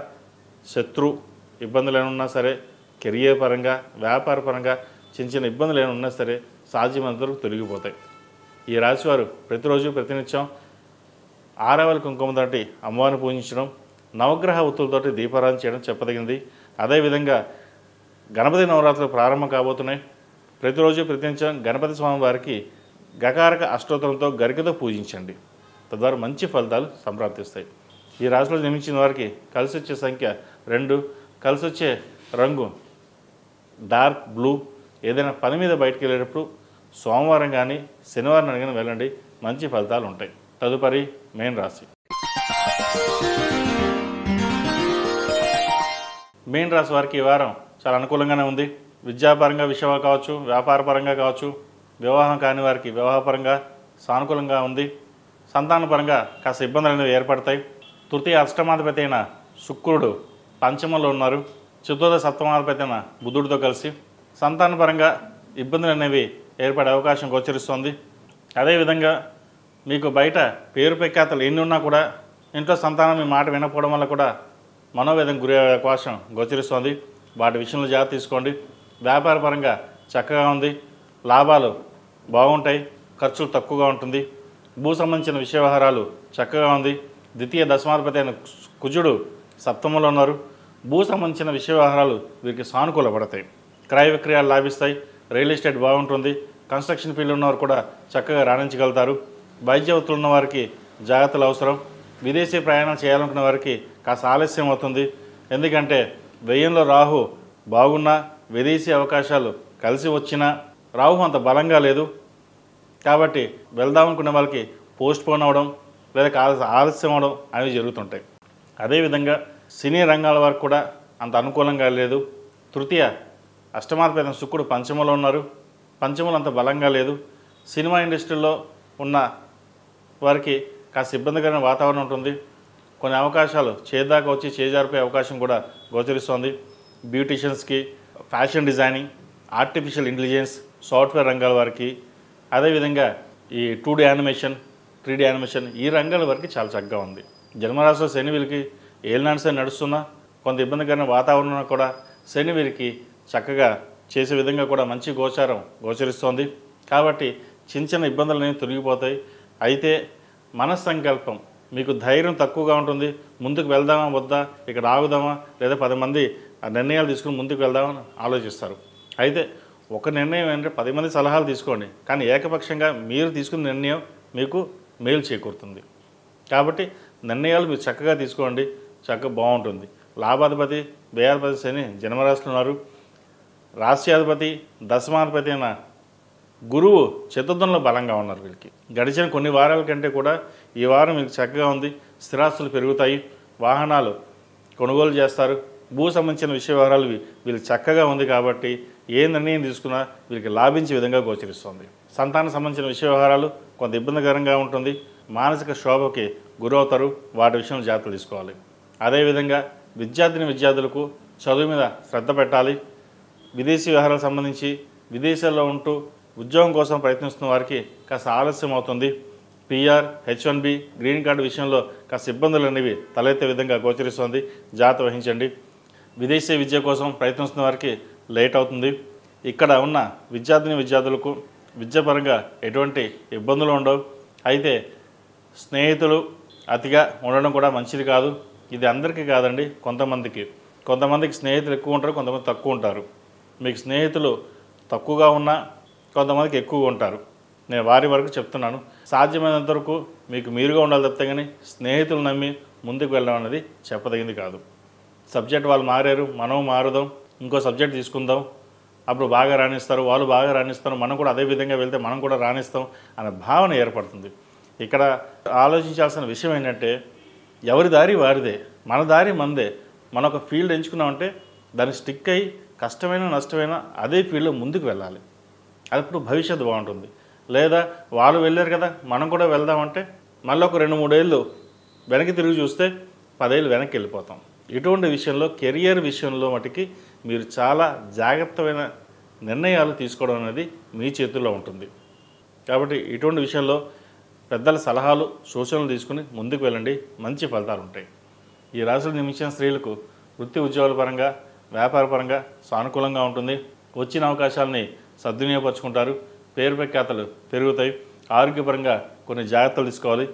శత్రు ఇబ్బందులు ఏమన్నా సరే, కెరియర్ పరంగా, వ్యాపార పరంగా చిన్న ఇబ్బందులు ఏమన్నా సరే సాధ్యమైనంత వరకు తొలగిపోతాయి. ఈ రాశివారు ప్రతిరోజు ప్రతినిత్యం ఆరవల కుంకుమతోటి అమ్మవారిని పూజించడం, నవగ్రహ ఒత్తులతోటి దీపారాధన చేయడం చెప్పదగినది. అదేవిధంగా గణపతి నవరాత్రులు ప్రారంభం కాబోతున్నాయి. ప్రతిరోజు ప్రతినిత్యం గణపతి స్వామి వారికి గకారక అష్టోత్తరంతో గరికతో పూజించండి. తద్వారా మంచి ఫలితాలు సంప్రాప్తిస్తాయి. ఈ రాశిలో జన్మించిన వారికి కలిసి వచ్చే సంఖ్య 2, కలిసి వచ్చే రంగు డార్క్ బ్లూ. ఏదైనా పని మీద బయటకు వెళ్ళేటప్పుడు సోమవారం కానీ శనివారం కానీ వెళ్ళండి, మంచి ఫలితాలు ఉంటాయి. తదుపరి మేన్ రాశి. మేన్ రాశి వారికి ఈ వారం చాలా అనుకూలంగానే ఉంది. విద్యాపరంగా విషయాలు కావచ్చు, వ్యాపార పరంగా కావచ్చు, వివాహం కాని వారికి వివాహపరంగా సానుకూలంగా ఉంది. సంతానపరంగా కాస్త ఇబ్బందులు అనేవి ఏర్పడతాయి. తృతీయ అష్టమాధిపతి అయిన శుక్రుడు పంచమంలో ఉన్నారు. చతుర్థ సప్తమాధిపతి అయిన బుధుడితో కలిసి సంతానపరంగా ఇబ్బందులు అనేవి ఏర్పడే అవకాశం గోచరిస్తోంది. అదేవిధంగా మీకు బయట పేరు ప్రఖ్యాతలు ఎన్ని ఉన్నా కూడా ఇంట్లో సంతానం మీ మాట వినకపోవడం వల్ల కూడా మనోవేదన గురి అయ్యే అవకాశం గోచరిస్తోంది. వాటి విషయంలో జాగ్రత్త తీసుకోండి. వ్యాపార పరంగా చక్కగా ఉంది, లాభాలు బాగుంటాయి, ఖర్చులు తక్కువగా ఉంటుంది. భూ సంబంధించిన విషయ వ్యవహారాలు చక్కగా ఉంది. ద్వితీయ దశమాధిపతి అయిన కుజుడు సప్తమంలో ఉన్నారు. భూ సంబంధించిన విషయ వ్యవహారాలు వీరికి సానుకూలపడతాయి. క్రయ విక్రయాలు లాభిస్తాయి. రియల్ ఎస్టేట్ బాగుంటుంది. కన్స్ట్రక్షన్ ఫీల్డ్ ఉన్నవారు కూడా చక్కగా రాణించగలుగుతారు. వైద్య వృత్తులు ఉన్న వారికి జాగ్రత్తలు అవసరం. విదేశీ ప్రయాణం చేయాలనుకున్న వారికి కాస్త ఆలస్యం అవుతుంది. ఎందుకంటే వ్యయంలో రాహు బాగున్నా, విదేశీ అవకాశాలు కలిసి వచ్చినా రాహు అంత బలంగా లేదు. కాబట్టి వెళ్దామనుకునే వాళ్ళకి పోస్ట్ పోన్ అవ్వడం, లేదా ఆలస్యం అవడం అనేవి జరుగుతుంటాయి. అదేవిధంగా సినీ రంగాల వారికి కూడా అంత అనుకూలంగా లేదు. తృతీయ అష్టమాధిపతి శుక్రుడు పంచమంలో ఉన్నారు. పంచమంలో అంత బలంగా లేదు. సినిమా ఇండస్ట్రీలో ఉన్న వారికి కాస్త ఇబ్బందికరమైన వాతావరణం ఉంటుంది. కొన్ని అవకాశాలు చేదాకా వచ్చి చేజారిపోయే అవకాశం కూడా గోచరిస్తోంది. బ్యూటీషియన్స్కి, fashion designing, artificial intelligence, software రంగాల వారికి, అదేవిధంగా ఈ 2D యానిమేషన్, 3D యానిమేషన్ ఈ రంగాల వరకు చాలా చక్కగా ఉంది. జన్మరాశిలో శని వీరికి ఏలినాటి శని నడుస్తున్నా కొంత ఇబ్బందికరమైన వాతావరణం కూడా శని వీరికి చక్కగా చేసే విధంగా కూడా మంచి గోచరిస్తోంది. కాబట్టి చిన్న ఇబ్బందులు అనేవి తొలగిపోతాయి. అయితే మనస్సంకల్పం మీకు ధైర్యం తక్కువగా ఉంటుంది. ముందుకు వెళ్దామా వద్దా, ఇక్కడ ఆగుదామా, లేదా 10 మంది నిర్ణయాలు తీసుకుని ముందుకు వెళ్దామని ఆలోచిస్తారు. అయితే ఒక నిర్ణయం ఏంటంటే 10 మంది సలహాలు తీసుకోండి, కానీ ఏకపక్షంగా మీరు తీసుకున్న నిర్ణయం మీకు మేలు చేకూరుతుంది. కాబట్టి నిర్ణయాలు మీరు చక్కగా తీసుకోండి, చక్కగా బాగుంటుంది. లాభాధిపతి, వ్యయాధిపతి శని జన్మరాశిలో ఉన్నారు. రాశ్యాధిపతి, దశమాధిపతి అయిన గురువు చతుర్థంలో బలంగా ఉన్నారు. వీళ్ళకి గడిచిన కొన్ని వారాల కంటే కూడా ఈ వారం మీకు చక్కగా ఉంది. స్థిరాస్తులు పెరుగుతాయి, వాహనాలు కొనుగోలు చేస్తారు. భూ సంబంధించిన విషయ వివరాలు వీళ్ళకి చక్కగా ఉంది. కాబట్టి ఏ నిర్ణయం తీసుకున్నా వీళ్ళకి లాభించే విధంగా గోచరిస్తుంది. సంతానం సంబంధించిన విషయ వ్యవహారాలు కొంత ఇబ్బందికరంగా ఉంటుంది. మానసిక శోభకి గురవుతారు. వాటి విషయంలో జాగ్రత్తలు తీసుకోవాలి. అదేవిధంగా విద్యార్థులకు చదువు మీద శ్రద్ధ పెట్టాలి. విదేశీ వ్యవహారాలకు సంబంధించి విదేశాల్లో ఉంటూ ఉద్యోగం కోసం ప్రయత్నిస్తున్న వారికి కాస్త ఆలస్యం అవుతుంది. PR, H1B, గ్రీన్ కార్డు విషయంలో కాస్త ఇబ్బందులు అనేవి తలెత్తే విధంగా గోచరిస్తుంది. జాగ్రత్త వహించండి. విదేశీ విద్య కోసం ప్రయత్నిస్తున్న వారికి లేట్ అవుతుంది. ఇక్కడ ఉన్న విద్యార్థులకు విద్యాపరంగా ఎటువంటి ఇబ్బందులు ఉండవు. అయితే స్నేహితులు అతిగా ఉండడం కూడా మంచిది కాదు. ఇది అందరికీ కాదండి, కొంతమందికి స్నేహితులు ఎక్కువ ఉంటారు, కొంతమంది తక్కువ ఉంటారు. మీకు స్నేహితులు తక్కువగా ఉన్నా కొంతమందికి ఎక్కువగా ఉంటారు. నేను వారి వరకు చెప్తున్నాను. సాధ్యమైనంత వరకు మీకు మీరుగా ఉండాలి తప్పితే కానీ స్నేహితులు నమ్మి ముందుకు వెళ్ళడం అనేది చెప్పదగింది కాదు. సబ్జెక్ట్ వాళ్ళు మారారు, మనం మారుదాం, ఇంకో సబ్జెక్ట్ తీసుకుందాం, అప్పుడు బాగా రాణిస్తారు, వాళ్ళు బాగా రాణిస్తారు, మనం కూడా అదే విధంగా వెళ్తే మనం కూడా రాణిస్తాం అనే భావన ఏర్పడుతుంది. ఇక్కడ ఆలోచించాల్సిన విషయం ఏంటంటే ఎవరి దారి వారిదే, మన దారి మనదే. మనం ఒక ఫీల్డ్ ఎంచుకున్నామంటే దాన్ని స్టిక్ అయ్యి కష్టమైన నష్టమైన అదే ఫీల్డ్లో ముందుకు వెళ్ళాలి. అప్పుడు భవిష్యత్తు బాగుంటుంది. లేదా వాళ్ళు వెళ్ళారు కదా మనం కూడా వెళ్దామంటే మళ్ళీ ఒక 2-3 ఏళ్ళు వెనక్కి తిరిగి చూస్తే 10 ఏళ్ళు వెనక్కి వెళ్ళిపోతాం. ఇటువంటి విషయంలో కెరియర్ విషయంలో మటుకి మీరు చాలా జాగ్రత్తమైన నిర్ణయాలు తీసుకోవడం అనేది మీ చేతుల్లో ఉంటుంది. కాబట్టి ఇటువంటి విషయంలో పెద్దల సలహాలు, సూచనలు తీసుకుని ముందుకు వెళ్ళండి, మంచి ఫలితాలు ఉంటాయి. ఈ రాశిలో జన్మించిన స్త్రీలకు వృత్తి ఉద్యోగాల పరంగా, వ్యాపార పరంగా సానుకూలంగా ఉంటుంది. వచ్చిన అవకాశాలని సద్వినియోగపరుచుకుంటారు. పేరు ప్రఖ్యాతలు పెరుగుతాయి. ఆరోగ్యపరంగా కొన్ని జాగ్రత్తలు తీసుకోవాలి.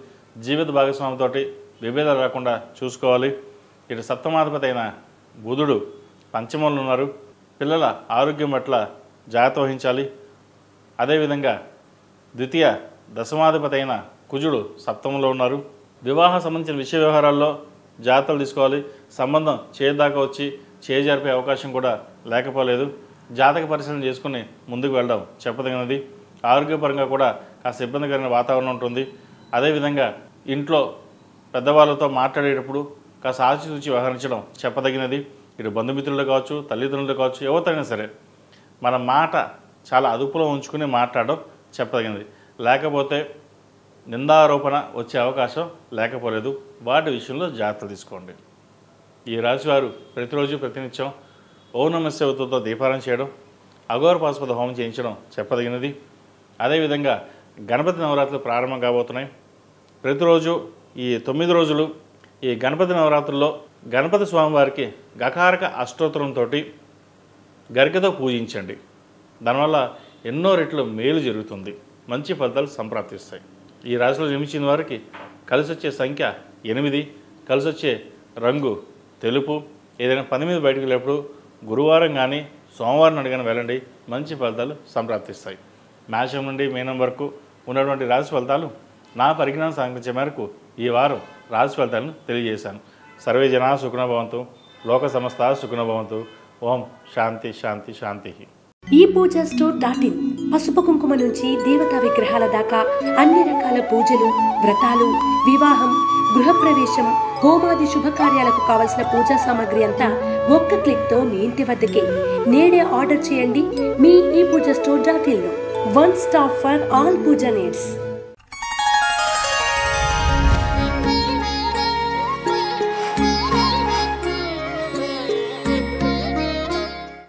జీవిత భాగస్వామితో విభేదాలు రాకుండా చూసుకోవాలి. ఇటు సప్తమాధిపతి అయిన బుధుడు పంచమంలో ఉన్నారు. పిల్లల ఆరోగ్యం పట్ల జాగ్రత్త వహించాలి. అదేవిధంగా ద్వితీయ దశమాధిపతి అయిన కుజుడు సప్తమంలో ఉన్నారు. వివాహ సంబంధించిన విషయ వ్యవహారాల్లో జాగ్రత్తలు తీసుకోవాలి. సంబంధం చేదాకా వచ్చి చేజారిపోయే అవకాశం కూడా లేకపోలేదు. జాతక పరిశీలన చేసుకుని ముందుకు వెళ్ళడం చెప్పదగినది. ఆరోగ్యపరంగా కూడా కాస్త ఇబ్బందికరమైన వాతావరణం ఉంటుంది. అదేవిధంగా ఇంట్లో పెద్దవాళ్ళతో మాట్లాడేటప్పుడు కాస్త ఆచితూచి వ్యవహరించడం చెప్పదగినది. ఇటు బంధుమిత్రులు కావచ్చు, తల్లిదండ్రులు కావచ్చు, ఎవరితోనైనా సరే మన మాట చాలా అదుపులో ఉంచుకుని మాట్లాడడం చెప్పదగినది. లేకపోతే నిందారోపణ వచ్చే అవకాశం లేకపోలేదు. వాటి విషయంలో జాగ్రత్త తీసుకోండి. ఈ రాశివారు ప్రతిరోజు ప్రతినిత్యం ఓం నమః శివాయతో దీపారాధన చేయడం, అఘోర పాశుపత హోమం చేయించడం చెప్పదగినది. అదేవిధంగా గణపతి నవరాత్రులు ప్రారంభం కాబోతున్నాయి. ప్రతిరోజు ఈ 9 రోజులు ఈ గణపతి నవరాత్రుల్లో గణపతి స్వామివారికి గకారక అష్టోత్తరంతో గరికతో పూజించండి. దానివల్ల ఎన్నో రెట్లు మేలు జరుగుతుంది, మంచి ఫలితాలు సంప్రాప్తిస్తాయి. ఈ రాశిలో జన్మించిన వారికి కలిసి వచ్చే సంఖ్య 8, కలిసి వచ్చే రంగు తెలుపు. ఏదైనా పని మీద బయటకు వెళ్ళేప్పుడు గురువారం కానీ సోమవారం అడిగిన వెళ్ళండి, మంచి ఫలితాలు సంప్రాప్తిస్తాయి. మేషం నుండి మీనం వరకు ఉన్నటువంటి రాశి ఫలితాలు నా పరిజ్ఞానం సాధించే మేరకు ఈ వారం రాశి ఫలితాలను తెలియజేశాను. సర్వే జనా సుఖినో భవంతు, లోక సమస్త సుఖినో భవంతు. ఓం శాంతి శాంతి శాంతి. ఈ పూజా స్టోర్ .in పసుపు కుంకుమ నుంచి దేవతా విగ్రహాల దాకా అన్ని రకాల పూజలు, వ్రతాలు, వివాహం, గృహప్రవేశం, హోమాది శుభకార్యాలకు కావలసిన పూజా సామాగ్రి అంతా ఒక్క క్లిక్తో మీ ఇంటి వద్దకే. నేడే ఆర్డర్ చేయండి మీ ఈ పూజా స్టోర్ .in లో. One stop for all pooja needs.